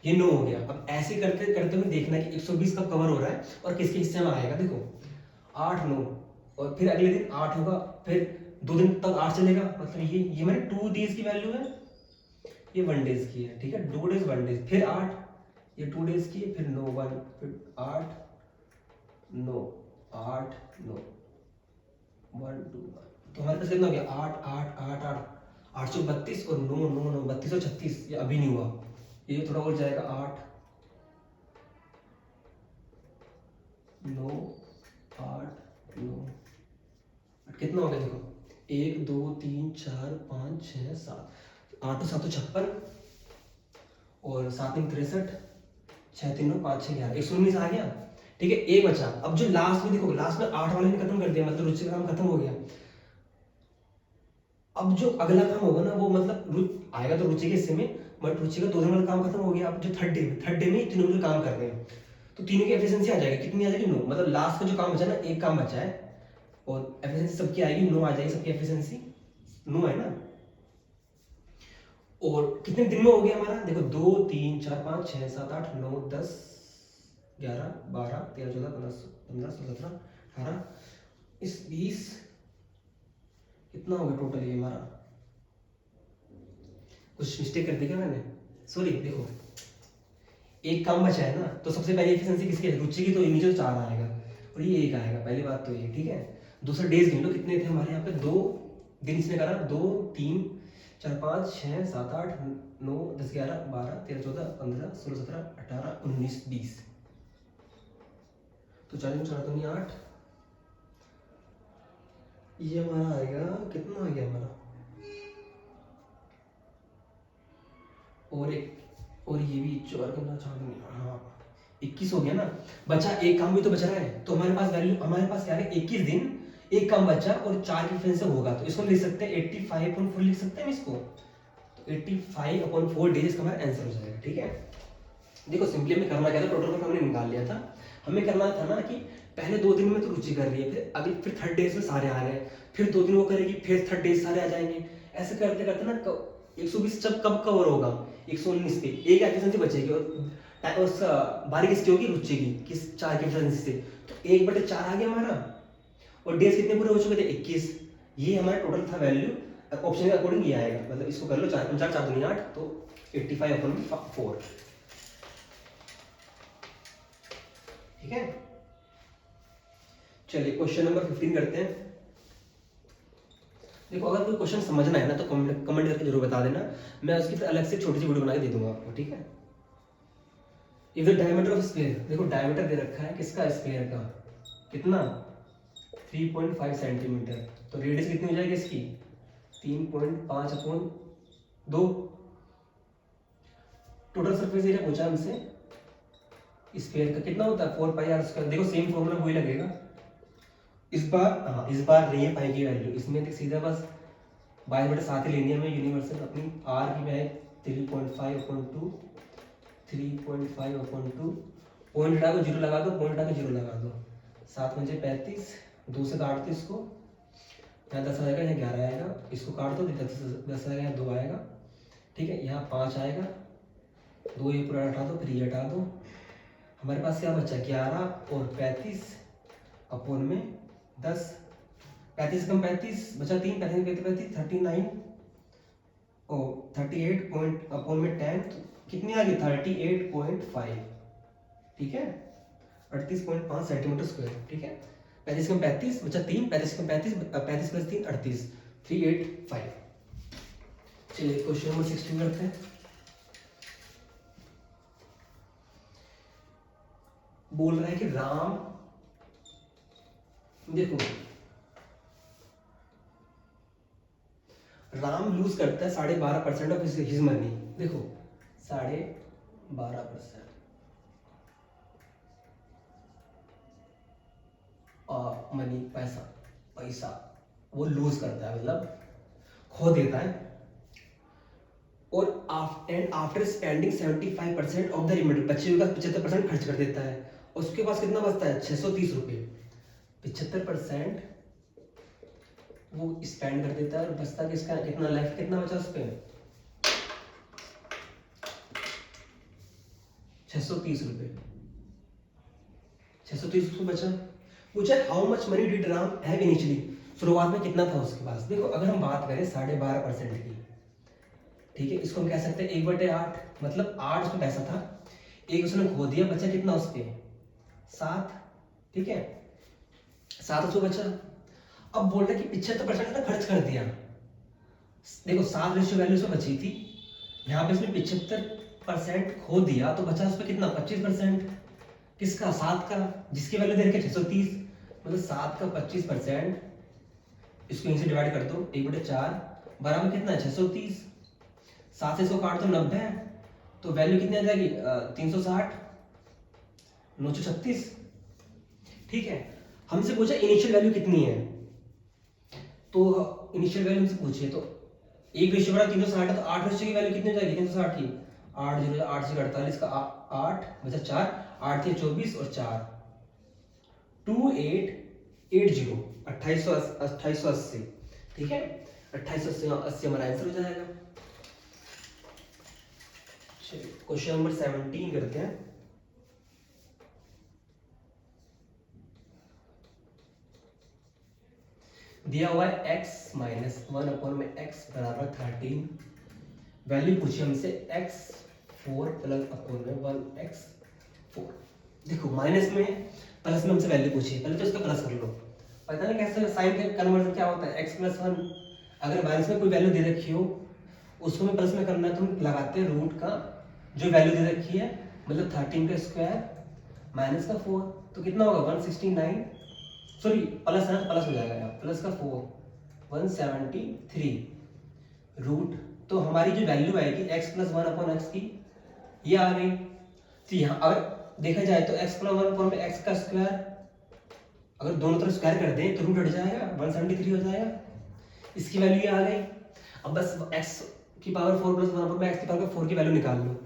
Speaker 1: ये 9 हो गया। अब ऐसे करते करते हुए देखना है कि 120 कब कवर हो रहा है और किसके हिस्से में आएगा। देखो 8 9 और फिर अगले दिन 8 होगा, फिर 2 दिन तक 8 चलेगा, मतलब ये मैंने 2 डेज की वैल्यू है, ये 1 डेज की है, ठीक है। 2 डेज 1 डेज, फिर 8, ये 2 डेज की है, फिर 9 1, फिर 8 9 8 9 1 2 1। तो हमारे पास कितना हो गया 8 8 8 8 832 और 9 9 9 32 और 36। ये अभी नहीं हुआ, ये थोड़ा और जाएगा 8 9 8 9 कितना हो गया देखो 1 2 3 4 5 6 7, 8 7 56 और 7 63, 6 3 5 6 11, 119 आ गया, ठीक है। एक बचा। अब जो लास्ट में देखो, लास्ट में 8 वाले ने खत्म कर दिया, मतलब रुचि का काम खत्म हो गया। अब जो अगला काम होगा ना वो मतलब आएगा तो रुचि के हिस्से में, बट रुचि का 2 दिन वाला काम खत्म हो गया। अब जो थर्ड डे में तीनों मिलकर काम कर रहे हैं, तो तीनों की एफिशिएंसी आ जाएगी, कितनी आ जाएगी 9। मतलब लास्ट का जो काम बचा ना, एक काम बचा है और एफिशिएंसी सबकी आएगी 9 आ जाएगी, सबकी एफिशिएंसी 9 है ना। और कितने दिन में हो गया हमारा, देखो 2 3 4 5 6 7 8 9 10 11 12 13 14 15 16 17 18 इस 20, कितना हो गया टोटल ये हमारा। कुछ मिस्टेक कर दी क्या मैंने, सॉरी। देखो एक काम बचा है ना, तो सबसे पहले एफिशिएंसी किसकी है, रुचि की, तो नीचे 4 आएगा और ये 1 आएगा, पहली बात तो ये, ठीक है। दूसरा डेज गिन लो कितने थे हमारे यहाँ पे, 2 दिन इसने करा, 2 3 4 5 6 7 8 9 10 11 12 13 14 15 16 17 18 19 20, तो 4 4 2 8, ये हमारा आएगा, कितना आ गया हमारा और ये भी चौर करना चाहूँगा। हाँ 21 हो गया ना, बचा एक काम भी तो बच रहा है, तो हमारे पास वैल्यू, हमारे पास क्या है 21 दिन, एक काम बचा और 4 की डिफरेंस से होगा, तो इसको लिख सकते हैं 85/4 लिख सकते हैं इसको, तो 85/4 डेज का हमारा आंसर हो जाएगा। ठीक है, देखो सिंपली हमें करना क्या था, टोटल वर्क हमने निकाल लिया था, हमें करना था ना कि पहले 2 दिन में तो रुचि कर रही है, फिर अगले फिर थर्ड डेज में सारे आ रहे हैं, फिर 2 दिन वो करेगी, फिर थर्ड डेज सारे आ जाएंगे, ऐसे करते करते ना 120 जब कब कवर होगा 119 पे एक एफिशिएंसी बचेगी, और बारी किसकी होगी, रुचि की, किस 4 की एफिशिएंसी से, तो 1/4 आ गया हमारा, और डेज कितने पूरे हो चुके थे 21, ये हमारा टोटल था वैल्यू, ऑप्शन के अकॉर्डिंग ये आएगा, मतलब इसको कर लो 4 4 4 दूनी 8, तो 85/4। ठीक है, चलिए क्वेश्चन नंबर 15 करते हैं। देखो अगर कोई क्वेश्चन समझना है ना तो कमेंट करके जरूर बता देना, मैं उसकी फिर अलग से छोटी सी वीडियो बना के दे दूंगा आपको। ठीक है, if the diameter of sphere, देखो डायमीटर दे रखा है किसका, स्फीयर का, कितना 3.5 सेंटीमीटर, तो रेडियस कितनी हो जाएगी इसकी 3.5/2, टोटल सरफेस एरिया पूछा हमसे स्फीयर का कितना होता है 4πr², देखो सेम फॉर्मूला वही लगेगा, इस बार नहीं है पाई की वैल्यू, इसमें तो सीधा बस 22/7 ही लेनी है हमें यूनिवर्सल, अपनी आर की वैल्यू 3.5/2, 3.5/2, पॉइंट हटा दो, जीरो लगा दो, पॉइंट हटा के जीरो लगा दो, 7 पंजे 35, 2 से काट दो इसको, यहाँ 10 आएगा, यहाँ 11 आएगा, इसको काट दो 10 आएगा, यहाँ 2 आएगा। ठीक है, यहाँ 5 आएगा, 2 ये पूरा हटा दो, फिर ये हटा दो, हमारे पास क्या बचा 11 और 35 अपोन में 10, 35 कम 35 बचा 3, 35 39 और 38 पॉइंट अपोन में 10, कितनी आ गई 38.5। ठीक है, 38.5 सेंटीमीटर स्क्वायर। ठीक है, 35 कम 35 बचा 3, 35 कम 35, 35 प्लस 3 38, 385। चलिए क्वेश्चन नंबर 16 करते हैं। बोल रहा है कि राम, देखो राम लूज करता है 12.5% ऑफ हिज मनी, देखो 12.5% मनी, पैसा वो लूज करता है, मतलब खो देता है, और after spending 75% of the remainder, बचे हुए का 75% खर्च कर देता है, उसके पास कितना बचता है 630 रुपये, 75% वो स्पेंड कर देता है, और बचता किसका, कितना लाइफ कितना बचा उस पे 630 रुपये, 630 रुपये बचा। पूछा how much money did Ram have initially, शुरुआत में कितना था उसके पास। देखो अगर हम बात करें 12.5% की, ठीक है, इसको हम कह सकते हैं 1/8, मतलब 8 उसमें पैसा था, एक उसने खो दिया, बचा कितना उस पे 7। ठीक है, 7 उसको बचा, अब बोल रहे कि 75% ना खर्च कर दिया, देखो 7 रेशियो वैल्यू उसमें बची थी, यहाँ पे इसमें 75% खो दिया, तो बचा उस पर कितना 25%, किसका 7 का, जिसकी वैल्यू दे रखी है 630, मतलब 7 का 25%, इसको इनसे डिवाइड कर दो 1/4 बराबर कितना है 630, 7 से इसको काट दो 90, तो वैल्यू कितनी आ जाएगी 360, 936। ठीक है, हमसे पूछा इनिशियल वैल्यू कितनी है, तो इनिशियल वैल्यू हमसे पूछी है, तो 1/360 है, तो 8 रेशियो की वैल्यू कितनी हो जाएगी 360 की, 8 0 8 से 48 का 8 बचा 4, 8 थे 24 और 4 2880, 2880। ठीक है, 2880 हमारा आंसर हो जाएगा। चलिए क्वेश्चन नंबर 17 करते हैं। दिया हुआ है x - 1 में x बराबर 13, वैल्यू पूछी हमसे x4 प्लस अपोन में 1x4। देखो माइनस में प्लस में हमसे वैल्यू पूछी है, पहले तो इसका प्लस कर लो, पता नहीं कैसे साइन का कन्वर्जन क्या होता है, x + 1, अगर माइनस में कोई वैल्यू दे रखी हो उसको में प्लस में करना है, तो हम लगाते हैं रूट का जो वैल्यू दे रखी है, मतलब 13 का स्क्वायर माइनस का 4, तो कितना होगा 169, सॉरी प्लस है, प्लस हो जाएगा यहाँ, प्लस का 4 173 रूट, तो हमारी जो वैल्यू आएगी x plus one upon x की ये आ गई। तो यहाँ अगर देखा जाए तो x plus one upon x का स्क्वायर अगर दोनों तरफ स्क्वायर कर दें तो रूट हट जाएगा, 173 हो जाएगा। इसकी वैल्यू ये आ गई। अब बस x की power 4 plus one upon x की पावर 4 की वैल्यू निकाल लो।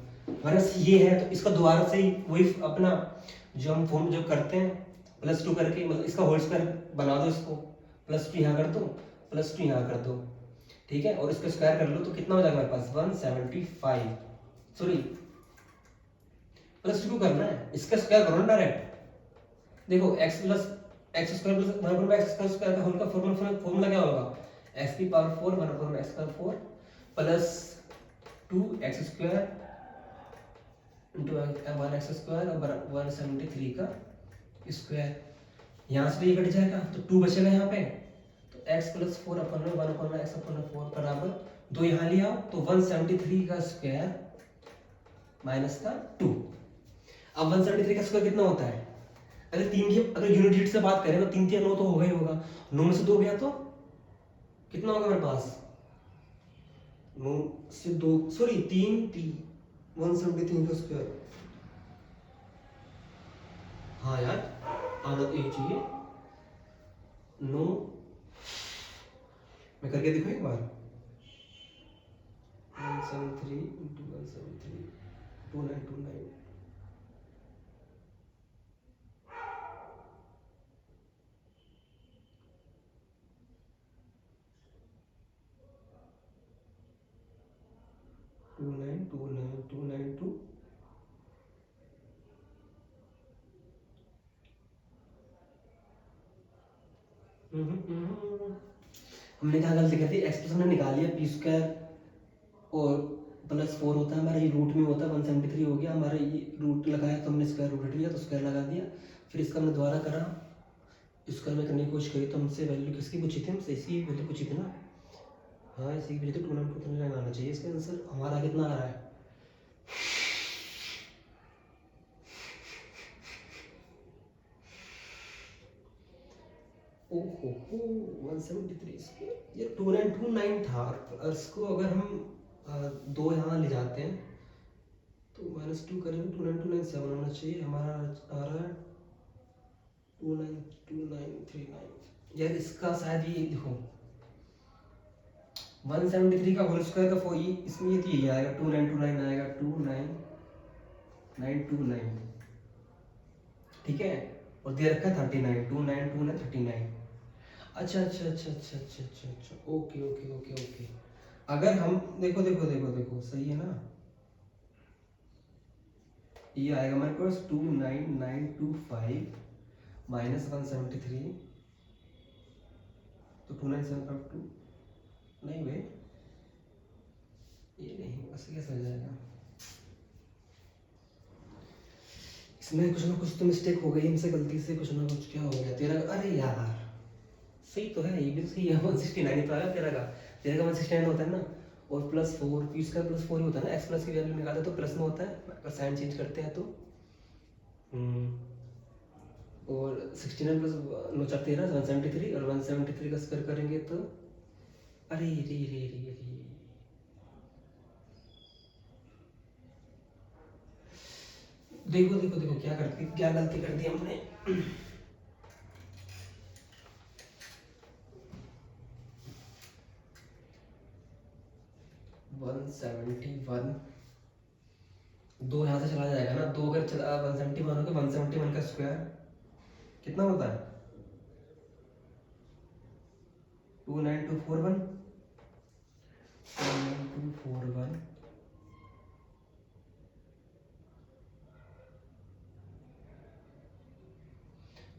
Speaker 1: वरस ये है तो इसका दोबारा से ही वही अपना जो हम फॉर्म जो करते हैं प्लस टू करके, मतलब इसका होल स्क्वायर बना दो, इसको प्लस टू यहाँ कर दो, प्लस टू यहाँ कर दो, ठीक है, और इसको स्क्वायर कर लो तो कितना हो जाएगा हमारे पास 175, सॉरी प्लस टू करना है, इसका स्क्वायर करो ना डायरेक्ट। देखो x plus x square plus one upon x का स्क्वायर का होल का फॉर्मूला क्या होगा, x की पावर 4 वन अपॉन एक्स का 4 plus 2x square into 1x square और 173 का स्क्वायर। यहाँ से भी ये कट जाएगा तो 2 बचेगा यहाँ पे, तो x plus 4 upon 1 upon x upon 4 बराबर 2 यहाँ लिया तो 173 का स्क्वायर माइनस का 2। अब 173 का स्क्वायर कितना होता है, अगर यूनिट डिजिट से बात करें तो 3 3 9 तो होगा ही होगा, 9 में से 2 गया तो कितना होगा मेरे पास, 9 से 2 सॉरी 3 173 का स्क्वायर। हाँ यार आना तो एक चाहिए 9, मैं करके देखो एक बार, 173 into 173 2929 2929292। हमने क्या गलती कर दी, एक्स प्लस हमने निकाल लिया, पी स्क्वायर और प्लस 4 होता है हमारा, ये रूट में होता है 173 हो गया हमारा, ये रूट लगाया तो हमने स्क्वायर रूट हट गया तो स्क्वायर लगा दिया, फिर इसका हमने दोबारा करा, स्क्वायर में करने की कोशिश करी तो हमसे वैल्यू किसकी पूछी थी, हमसे इसी वैल्यू पूछी थी ना, हाँ इसी की पूछी थी, 292 आना चाहिए इसका आंसर। हमारा कितना आ रहा है, ओहो 173 स्क्वायर, ये 2929 था, और इसको अगर हम 2 यहाँ ले जाते हैं तो -2 करेंगे 29297 होना चाहिए, हमारा आ रहा है 292939। यार इसका शायद ये देखो 173 का होल स्क्वायर का फोर, इसमें ये तो यही आएगा 2929 आएगा 29929, ठीक है, और दे रखा है 39 2929 39। अच्छा अच्छा अच्छा अच्छा अच्छा अच्छा अच्छा, ओके ओके ओके ओके। अगर हम देखो देखो देखो देखो सही है ना, ये आएगा हमारे पास 29925 माइनस 173 तो 29752, नहीं भाई ये नहीं, ऐसे कैसे हो जाएगा, इसमें कुछ ना कुछ तो मिस्टेक हो गई हमसे, गलती से कुछ ना कुछ क्या हो गया तेरा, अरे यार सही तो है, ये भी सही है 169 तो आया तेरा का 169 होता है ना, और प्लस 4 पी स्क्वायर प्लस 4 ही होता है ना, एक्स प्लस की वैल्यू निकालते तो प्लस में होता है, अगर साइन चेंज करते हैं तो और 69 प्लस 9 4 13 173 और 173 का स्क्वायर करेंगे तो अरे रे रे रे रे, देखो देखो देखो क्या गलती कर दी हमने। 171 दो यहाँ से चला जाएगा ना, दो अगर चला 171 हो तो 171 का स्क्वायर कितना होता है 29241 29241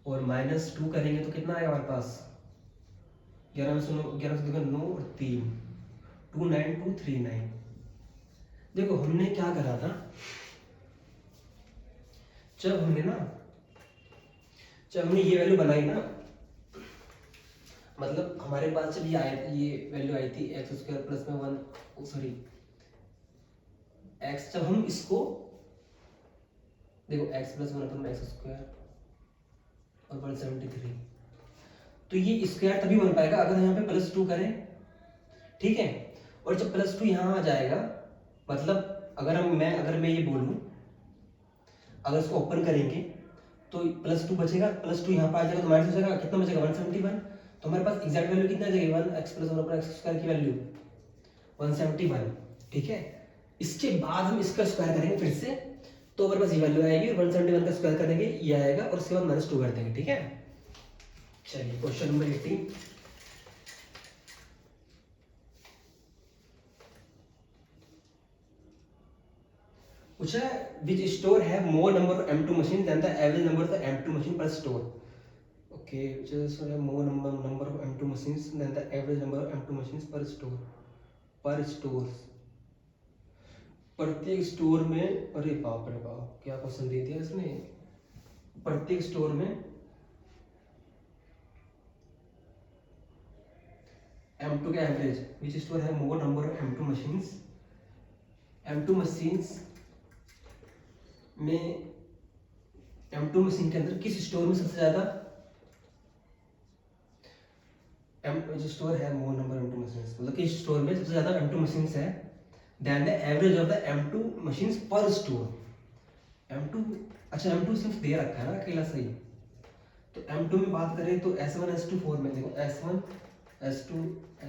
Speaker 1: और -2 करेंगे तो कितना आएगा हमारे पास 11 से 9 और 3 29239। देखो हमने क्या करा था, जब हमने ये वैल्यू बनाई ना, मतलब हमारे पास जब ये वैल्यू आई थी एक्स स्क्वायर प्लस में 1 सॉरी एक्स, जब हम इसको देखो x plus 1 upon x square और 173, तो ये स्क्वायर तभी बन पाएगा अगर यहाँ पे +2 करें, ठीक है, और जब +2 यहाँ आ जाएगा, मतलब अगर मैं ये बोलूँ, अगर इसको ओपन करेंगे तो +2 बचेगा, +2 यहाँ पर आ जाएगा तो माइनस हो जाएगा, कितना बचेगा 171। तो हमारे पास एग्जैक्ट वैल्यू कितना आ जाएगी 1x + 1 + x² की वैल्यू 171। ठीक है, इसके बाद हम इसका स्क्वायर करेंगे फिर से, तो हमारे पास ये वैल्यू आएगी, और 171 का स्क्वायर करेंगे ये आएगा, और उसके बाद -2 कर देंगे। ठीक है, चलिए क्वेश्चन नंबर 18। पूछा है which store have more number of M2 machines than the average number of the M2 machine per store. Okay, which store have more number of M2 machines than the average number of M2 machines per store. Per stores. प्रत्येक store में, अरे बाप रे बाप, क्या question दे दिया इसने। प्रत्येक स्टोर में M2 का average, which store have more number of M2 machines. M2 machines में M2 मशीन के अंदर किस स्टोर में सबसे ज्यादा स्टोर है मोर नंबर M2 मशीन्स, मतलब किस स्टोर में सबसे ज्यादा M2 मशीन्स है than the average of the M2 machines per store. M2, अच्छा M2 सिर्फ दे रखा है ना अकेला, सही। तो M2 में बात करें तो S1 S2 4 में, देखो S1 S2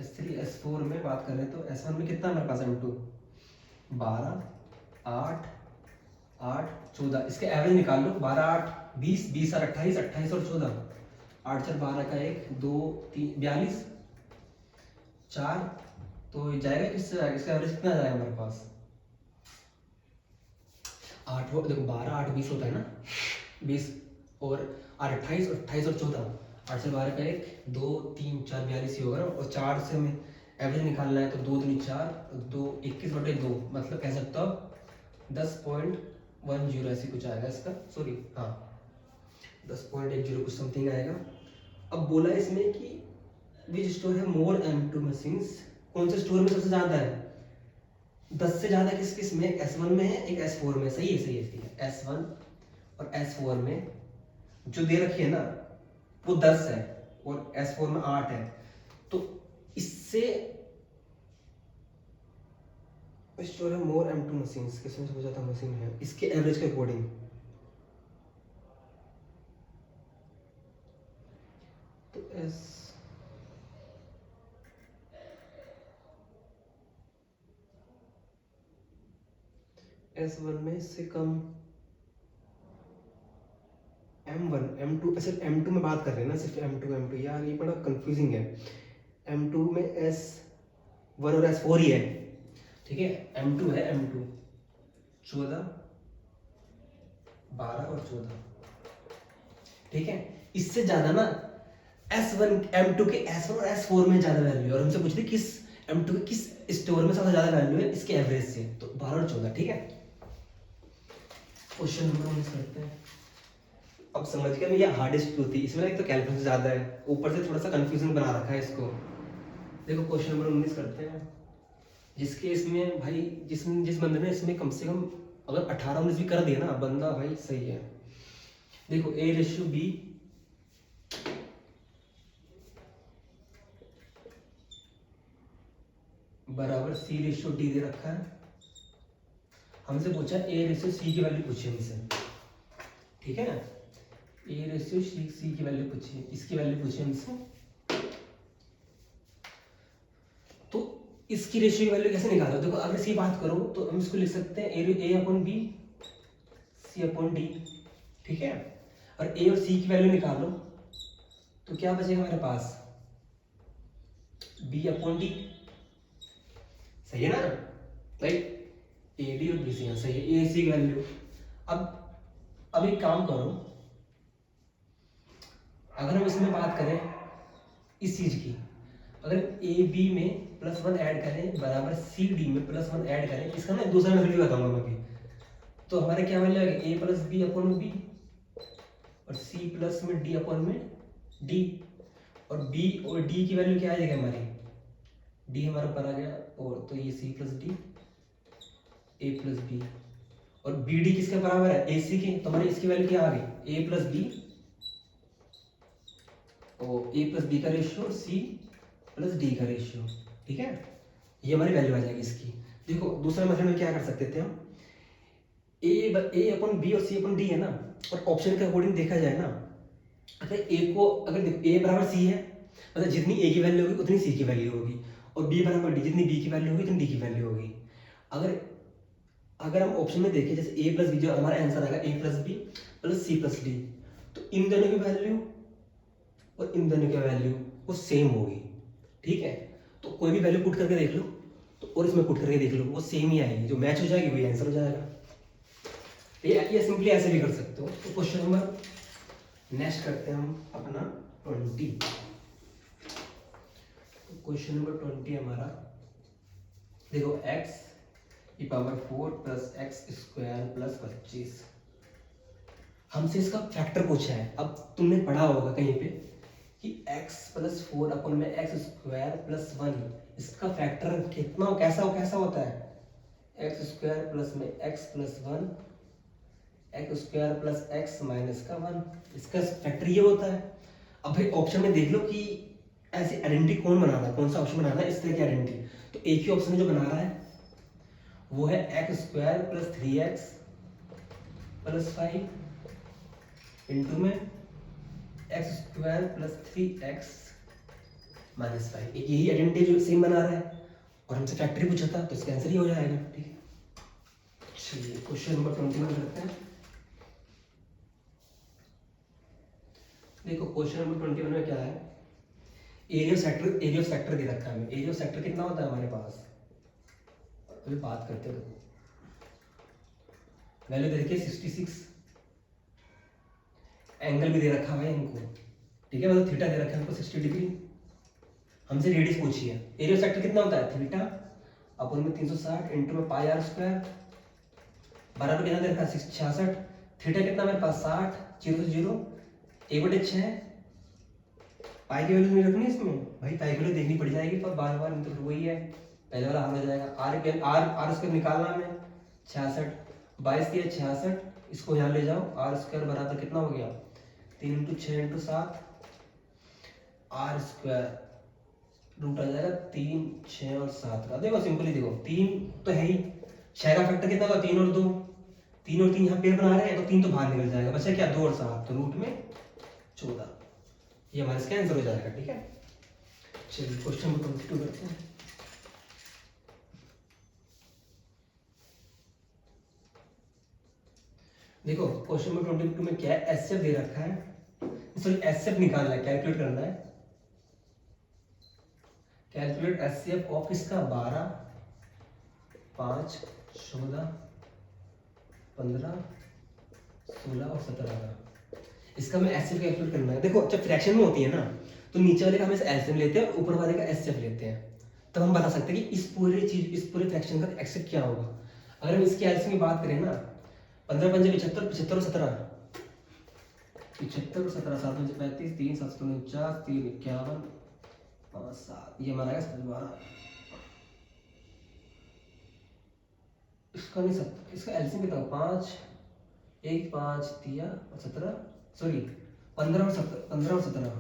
Speaker 1: S3 S4 में बात करें तो S1 में कितना हमारे पास M2 12 8 8 14, इसके एवरेज निकाल लो, 12 8 20 20 और 28 28 और 14, 8 4 12 का 1 2 3 42 4, तो जाएगा किससे जाएगा, इसका एवरेज कितना जाएगा हमारे पास 8, देखो 12 8 20 होता है ना, 20 और 28 28 और 14, 8 से 12 का 1 2 3 4 42 ही होगा ना, और 4 से हमें एवरेज निकालना है तो 2 3 4 2 21/2, मतलब कह सकता हूँ 10.10 ऐसी कुछ आएगा इसका, सॉरी हाँ 10.10 कुछ समथिंग आएगा। अब बोला इसमें कि विच स्टोर है मोर M2 मशीन्स, कौन से स्टोर में सबसे ज्यादा है, 10 से ज्यादा किस किस में, S1 में है, एक S4 में, सही है ठीक है। S1 और S4 में जो दे रखी है ना वो 10 है, और S4 में 8 है, तो इससे स्टोर है मोर M2 मशीन्स, किसमें सबसे ज्यादा मशीन है इसके एवरेज के अकॉर्डिंग। तो S1 में इससे कम M1 M2, सिर्फ M2 में बात कर रहे हैं ना, सिर्फ M2 यार ये बड़ा कंफ्यूजिंग है। M2 में S1 और S4 ही है, ठीक है। M2 है, M2 14 12 और 14, ठीक है। इससे ज्यादा ना S1 M2 के S1 और S4 में ज्यादा वैल्यू है, और हमसे पूछ रही किस M2 के किस स्टोर में सबसे ज्यादा वैल्यू है इसके एवरेज से, तो 12 और 14, ठीक है। क्वेश्चन नंबर 19 करते हैं। अब समझ गए, ये हार्डेस्ट होती है, इसमें एक तो कैलकुलेशन ज्यादा है, ऊपर से थोड़ा सा कंफ्यूजन बना रखा है इसको। देखो क्वेश्चन नंबर 19 करते हैं, जिसके इसमें भाई जिस बंदे ने इसमें कम से कम अगर 18 19 भी कर दिया ना बंदा, भाई सही है। देखो A/B बराबर C/D दे रखा है, हमसे पूछा A/C की वैल्यू पूछी हमसे, ठीक है ना। A/C की वैल्यू पूछी, इसकी वैल्यू पूछी हमसे, तो इसकी रेशियो की वैल्यू कैसे निकालो। देखो अगर इसकी बात करो तो हम इसको लिख सकते हैं A/B C/D, ठीक है। और A और C की वैल्यू निकालो तो क्या बचेगा हमारे पास B/D, सही है ना, राइट। AD और BC सही है, AC की वैल्यू। अब एक काम करो, अगर हम इसमें बात करें इस चीज की, अगर AB में +1 ऐड करें बराबर CD में +1 ऐड करें, इसका मैं दूसरा वैल्यू बताऊंगा मैं अभी, तो हमारे क्या वैल्यू आएगी A + B/B, और C प्लस में D/D, और B और D की वैल्यू क्या आ जाएगी हमारी, D हमारे ऊपर आ गया, और तो ये C + D A + B, और BD किसके बराबर है AC के, तो हमारी इसकी वैल्यू क्या आ गई A + B, और A + B का रेशियो C + D का रेशियो, ठीक है। ये हमारी वैल्यू आ जाएगी इसकी। देखो दूसरा मेथड में क्या कर सकते थे हम, ए अपन बी और सी अपन डी है ना, और ऑप्शन के अकॉर्डिंग देखा जाए ना, अगर ए को अगर देखो ए बराबर सी है, मतलब जितनी ए की वैल्यू होगी उतनी सी की वैल्यू होगी, और बी बराबर डी, जितनी बी की वैल्यू होगी उतनी डी की वैल्यू होगी। अगर अगर हम ऑप्शन में देखें जैसे ए प्लस बी, जो हमारा आंसर आएगा A plus B plus C plus D, तो इन दोनों की वैल्यू और इन दोनों की वैल्यू वो सेम होगी, ठीक है। तो कोई भी वैल्यू पुट करके देख लो, तो और इसमें पुट करके देख लो, वो सेम ही आएगी, जो मैच हो जाएगी वही आंसर हो जाएगा। ये सिंपली ऐसे भी कर सकते हो। तो क्वेश्चन नंबर नेक्स्ट करते हैं हम अपना 20। क्वेश्चन नंबर 20 हमारा, देखो x की power 4 plus x square plus 25, हमसे इसका फैक्टर पूछा है। अब तुमने पढ़ा होगा कहीं पे कि x प्लस 4 अपन में एक्स स्क्वायर प्लस 1, इसका फैक्टर कितना कैसा होता है, एक्स स्क्वायर प्लस में x plus 1, x square plus x minus का 1, इसका फैक्टर ये होता है। अब भाई ऑप्शन में देख लो कि ऐसी आइडेंटिटी कौन बना रहा है, कौन सा ऑप्शन बना रहा है इस तरह की आइडेंटिटी। तो एक ही ऑप्शन जो बना रहा है वो है X square plus 3x plus 5 into में X square plus 3x minus 5। एक यही आइडेंटिटी जो सेम बना रहा है, और हमसे फैक्टर पूछा था, तो इसका आंसर ही हो जाएगा, ठीक है। चलिए क्वेश्चन नंबर 21 करते हैं। देखो क्वेश्चन नंबर 21 में क्या है, एरिया ऑफ सेक्टर दे रखा है हमें। एरिया ऑफ सेक्टर कितना होता है हमारे पास, अभी बात करते हैं। वैल्यू दे रखी है 66, एंगल भी दे रखा है इनको, ठीक है, मतलब थीटा दे रखा है हमको 60 डिग्री। हमसे रेडियस पूछी है। एरिया ऑफ सेक्टर कितना होता है, थीटा अपन में 360 इंटू में पाई आर स्क्वायर बराबर कितना दे रखा है 66। थीटा कितना मेरे पास 60, 0 से 0 1/6। पाई की वैल्यू नहीं रखनी इसमें भाई, पाई की वैल्यू देखनी पड़ जाएगी पर बार बार, तो वही है पहले वाला हाल हो जाएगा। आर स्क्वायर निकालना हमें 66, 22 दिया 66, इसको यहाँ ले जाओ, आर स्क्वायर बराबर कितना हो गया 3 into 6 into 7, R square root आ जाएगा 3, 6 और 7 का। देखो सिंपली देखो 3 तो है ही, 6 का फैक्टर कितना होगा 3 और 2, 3 और 3 यहाँ पेड़ बना रहे हैं, तो 3 तो बाहर निकल जाएगा, बचा क्या 2 और 7, तो रूट में 14, ये हमारा इसका आंसर हो जाएगा, ठीक है। चलिए क्वेश्चन नंबर 22 करते हैं। देखो क्वेश्चन नंबर 22 में क्या है, एचसीएफ दे रखा है, सॉरी एचसीएफ निकालना है, कैलकुलेट करना है। कैलकुलेट एचसीएफ ऑफ इसका 12, 5, 14, 15, 16 और 17 का। इसका हमें एचसीएफ कैलकुलेट करना है। देखो जब फ्रैक्शन में होती है ना, तो नीचे वाले का हम एलसीएम लेते हैं, ऊपर वाले का एचसीएफ लेते हैं, तब हम बता सकते हैं कि इस पूरे फ्रैक्शन का एचसीएफ क्या होगा। अगर हम इसके एलसीएम की बात करें ना, 15 पंजे 75, 75 और 17, 75 और 17, 7 पंजे 35, 3 7 49, 3 51, 5 7, ये हमारा है 12। इसका नहीं 7, इसका एलसीएम कितना 5, 1 5 दिया और 17, सॉरी 15 और 17, 15 और 17,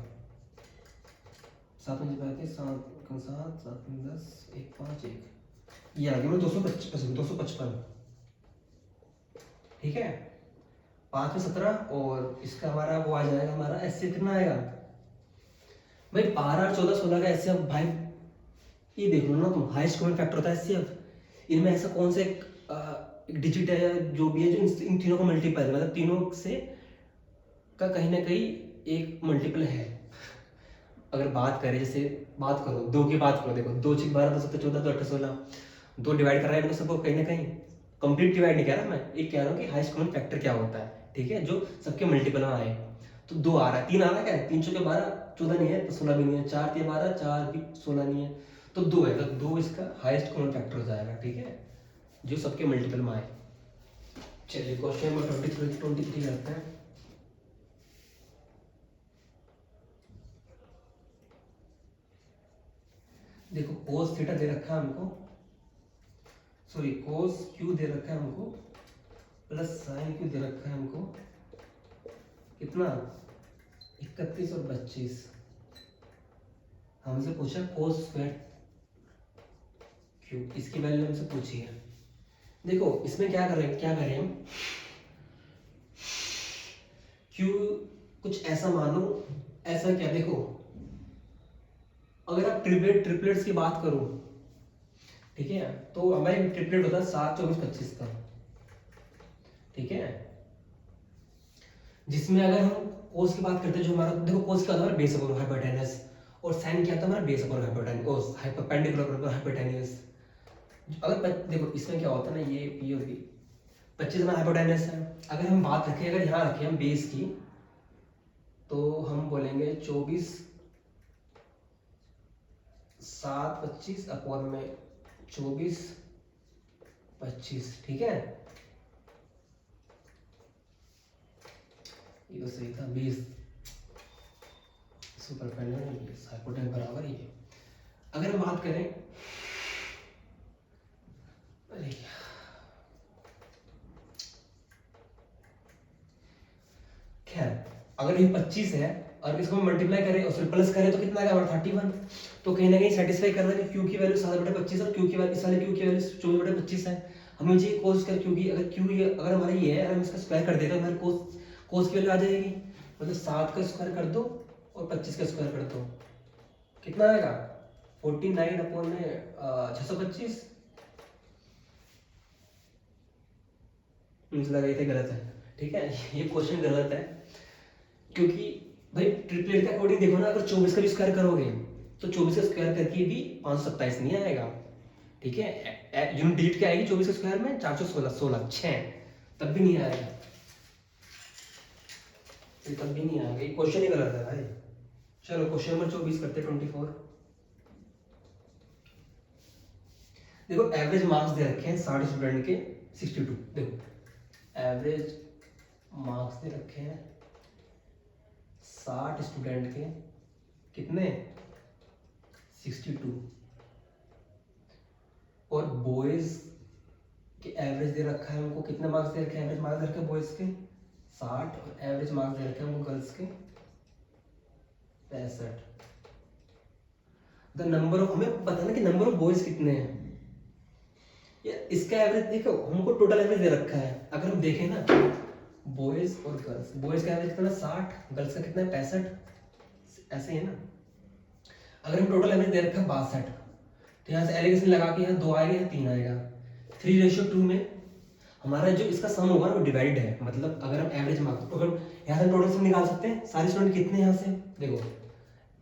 Speaker 1: 7 पंजे 35, 7 7 7 10, 1 5 1, ये आ गया मैं 255, ठीक है। 5 में 17 और इसका हमारा वो आ जाएगा, हमारा एचसीएफ कितना आएगा भाई 12 14 16 का एचसीएफ। भाई ये देख लो ना तुम, हाईएस्ट कॉमन फैक्टर होता है एचसीएफ। इनमें ऐसा कौन से एक डिजिट है जो भी है जो इन तीनों का मल्टीपल है, मतलब तीनों से का कहीं ना कहीं एक मल्टीपल है। अगर बात करें, जैसे बात करो 2 की बात करो, देखो 2 6 12 2 7 14 2 8 16, 2 डिवाइड कर रहा है इनको सबको कहीं ना कहीं, कंप्लीट डिवाइड नहीं कह रहा मैं, एक कह रहा हूँ कि हाईएस्ट कॉमन फैक्टर क्या होता है, ठीक है, जो सबके मल्टीपल में आए। तो 2 आ रहा है, 3 आ रहा है, क्या है 3 चौके 12 14 नहीं है, तो 16 भी नहीं है, 4 3 12 4 भी 16 नहीं है, तो 2 है, तो 2 इसका हाईएस्ट कॉमन फैक्टर हो जाएगा, ठीक है, जो सबके मल्टीपल में आए। चलिए क्वेश्चन नंबर 23 करते हैं। देखो कोस थीटा दे रखा है हमको, सॉरी कोस क्यू दे रखा है हमको, प्लस साइन क्यू दे रखा है हमको, कितना 31 और 25। हमसे पूछा कोस स्क्वायर क्यू, इसकी वैल्यू हमसे पूछी है। देखो इसमें क्या करें हम, क्यू कुछ ऐसा मानो, ऐसा क्या, देखो अगर आप ट्रिपलेट्स की बात करो, ठीक है, तो हमारे ट्रिपलेट होता है 7, 24, 25 का, ठीक है, जिसमें अगर हम कोस की बात करते हैं, जो हमारा देखो कोस क्या होता है, बेस अपॉन हाइपोटेनस, और साइन क्या होता है हमारा, base upon hypotenuse, perpendicular upon hypotenuse. अगर देखो इसमें क्या होता है ना, ये और 25 हमारा हाइपोटेनस है। अगर हम बात रखें, अगर यहाँ रखें हम बेस की, तो हम बोलेंगे 24 7 25 अपॉन में 24 25, ठीक है, ये तो सही था, 20 सुपर हाइपोटेनस बराबर ही है। अगर हम बात करें, अरे खैर, अगर ये 25 है और इसको मल्टीप्लाई करें और फिर प्लस करें तो कितना आएगा हमारा 31। तो कहीं ना कहीं सेटिस्फाई कर रहा है कि क्यू की वैल्यू 7/25 और क्यू की वैल्यू, इस वाले क्यू की वैल्यू 24/25 है। हमें चाहिए कोस का, क्योंकि अगर क्यू ये अगर हमारा ये है, अगर हम इसका स्क्वायर कर देते हैं, हमारे कोस की वैल्यू आ जाएगी, मतलब 7 का स्क्वायर कर दो और 25 का स्क्वायर कर दो, कितना आएगा 49 अपॉन में 625। मुझे लगा ये गलत है, ठीक है, ये क्वेश्चन गलत है, क्योंकि भाई ट्रिपलेट के अकॉर्डिंग देखो ना, अगर 24 का भी स्क्वायर करोगे तो 24 का स्क्वायर करके भी 527 नहीं आएगा, ठीक है, यूनिट डिजिट क्या आएगी 24 के स्क्वायर में 416, 16 6, तब भी नहीं आएगा, तब भी नहीं आएगा, ये क्वेश्चन ही गलत है भाई। चलो क्वेश्चन नंबर 24 करते हैं, 24। देखो एवरेज मार्क्स दे रखे हैं 60 स्टूडेंट के 62, देखो एवरेज मार्क्स दे रखे हैं 60 स्टूडेंट के कितने 62, और बॉयज के एवरेज दे रखा है उनको, कितने मार्क्स दे रखे हैं, एवरेज मार्क्स दे रखे हैं बॉयज के 60 और एवरेज मार्क्स दे रखे हैं उनको गर्ल्स के 65। द नंबर ऑफ, हमें बताना कि नंबर ऑफ बॉयज कितने हैं, इसका एवरेज देखो, हमको टोटल एवरेज दे रखा है, अगर हम देखें ना बॉयज और गर्ल्स, बॉयज का एवरेज कितना 60, गर्ल्स का कितना 65, ऐसे ही है ना। अगर हम टोटल एवरेज दे रखा है 62, तो यहाँ से एलिगेशन लगा के यहाँ 2 आएगा, यहाँ 3 आएगा, 3:2 में हमारा जो इसका सम होगा ना वो डिवाइड है, मतलब अगर हम एवरेज मार्क्स, अगर यहाँ से टोटल सम निकाल सकते हैं, सारे स्टूडेंट कितने यहाँ से देखो,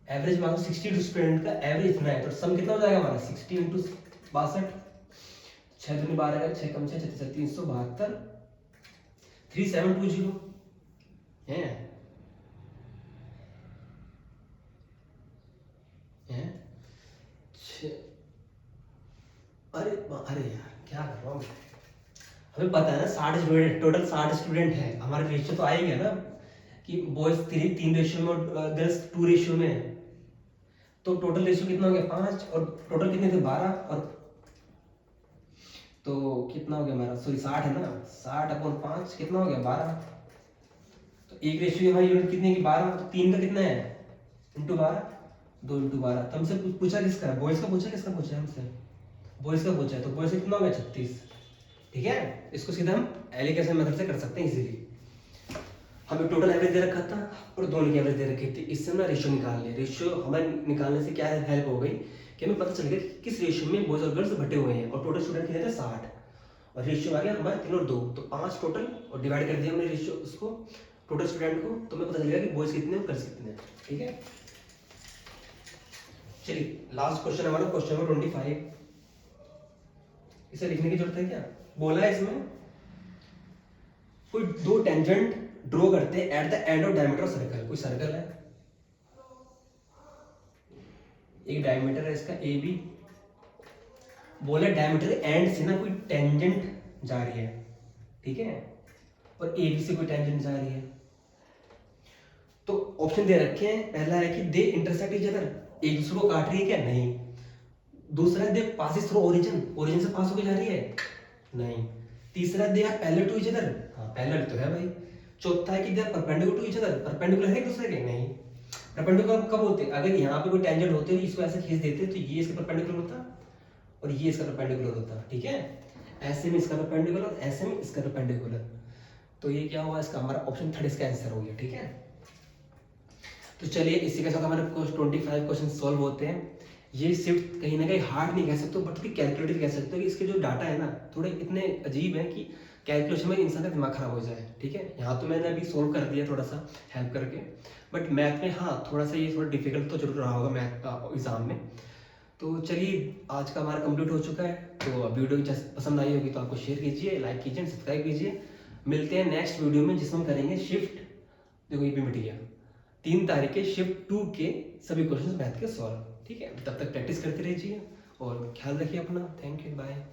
Speaker 1: एवरेज मार्क्स 62 स्टूडेंट का एवरेज इतना है, तो सम कितना हो जाएगा हमारा 60 × 62, 6 दूनी 12 का 6 कम 6 36 372, 3720 है, अरे अरे यार क्या कर रहा हूँ, हमें पता है ना 60 स्टूडेंट, टोटल 60 स्टूडेंट है, हमारा रेशियो तो आएगा ना कि बॉयज 3 रेशियो में और गर्ल्स 2 रेशियो में है, तो टोटल रेशियो कितना हो गया 5, और टोटल कितने थे 12, और तो कितना हो गया हमारा, सॉरी 60 है ना, 60/5 कितना हो गया 12, तो एक रेशियो हमारी यूनिट कितने की 12, तो 3 का कितना है × 12, 2 × 12। तो हमसे पूछा किसका, बॉयज का पूछा, किसका पूछा हमसे, बॉयज का पूछा है, तो बॉयज का कितना हो गया 36, ठीक है, इसको सीधा हम एलिगेशन मेथड से कर सकते हैं इजीली। हमें टोटल एवरेज दे रखा था और दोनों की एवरेज दे रखी थी, इससे ना रेशियो निकाल लिया, रेशियो हमें निकालने से क्या हेल्प हो गई कि हमें पता चल गया कि किस रेशियो में बॉयज और गर्ल्स बटे हुए हैं, और टोटल स्टूडेंट कितने थे 60, और रेशियो आ गया हमारे 3 और 2, तो 5 टोटल, और डिवाइड कर दिया हमने रेशियो उसको टोटल स्टूडेंट को, तो हमें पता चल गया कि बॉयज कितने और गर्ल्स कितने हैं, ठीक है। चलिए लास्ट क्वेश्चन हमारा, क्वेश्चन नंबर 25, इसे लिखने की जरूरत है क्या, बोला है इसमें कोई 2 टेंजेंट ड्रॉ करते हैं at the end of diameter of circle, कोई सर्कल है, एक डायमीटर है इसका ए बी, बोले डायमीटर एंड से ना कोई टेंजेंट जा रही है, ठीक है, और ए बी से कोई टेंजेंट जा रही है, तो ऑप्शन दे रखे हैं, पहला है कि दे इंटरसेक्ट ईच अदर, एक दूसरे को काट रही है क्या, नहीं, दूसरा they pass through origin, origin से पास होकर जा रही है, नहीं, तीसरा they are parallel to each other, हाँ पैरेलल तो है भाई, चौथा है कि they are perpendicular to each other, perpendicular है एक दूसरे के, नहीं, परपेंडिकुलर कब होते हैं, अगर यहाँ पे कोई टेंजेंट होते हैं इसको ऐसे खींच देते तो ये इसके परपेंडिकुलर होता, और ये इसका परपेंडिकुलर होता, ठीक है। ऐसे में इसका परपेंडिकुलर, ऐसे में इसका परपेंडिकुलर, तो ये क्या हुआ, इसका हमारा ऑप्शन थर्ड इसका आंसर हो गया, ठीक है। तो चलिए इसी के साथ हमारे 25 क्वेश्चन सॉल्व होते हैं। ये सिर्फ कहीं ना कहीं हार्ड नहीं कह सकते बट कैलकुलेटेड कह सकते हो कि इसके जो डाटा है ना थोड़े इतने अजीब हैं कि कैलकुलेशन में इंसान का दिमाग खराब हो जाए, ठीक है। यहाँ तो मैंने अभी सोल्व कर दिया थोड़ा सा हेल्प करके, बट मैथ में हाँ थोड़ा सा ये थोड़ा डिफिकल्ट तो जरूर रहा होगा मैथ का एग्जाम में। तो चलिए आज का हमारा कंप्लीट हो चुका है। तो वीडियो पसंद आई होगी तो आपको शेयर कीजिए, लाइक कीजिए, सब्सक्राइब कीजिए। मिलते हैं नेक्स्ट वीडियो में जिसमें हम करेंगे शिफ्ट, देखो ये भी मिट गया, 3 तारीख के शिफ्ट 2 के सभी क्वेश्चंस मैथ के सॉल्व, ठीक है। तब तक प्रैक्टिस करते रहिए और ख्याल रखिए अपना। Thank you, bye.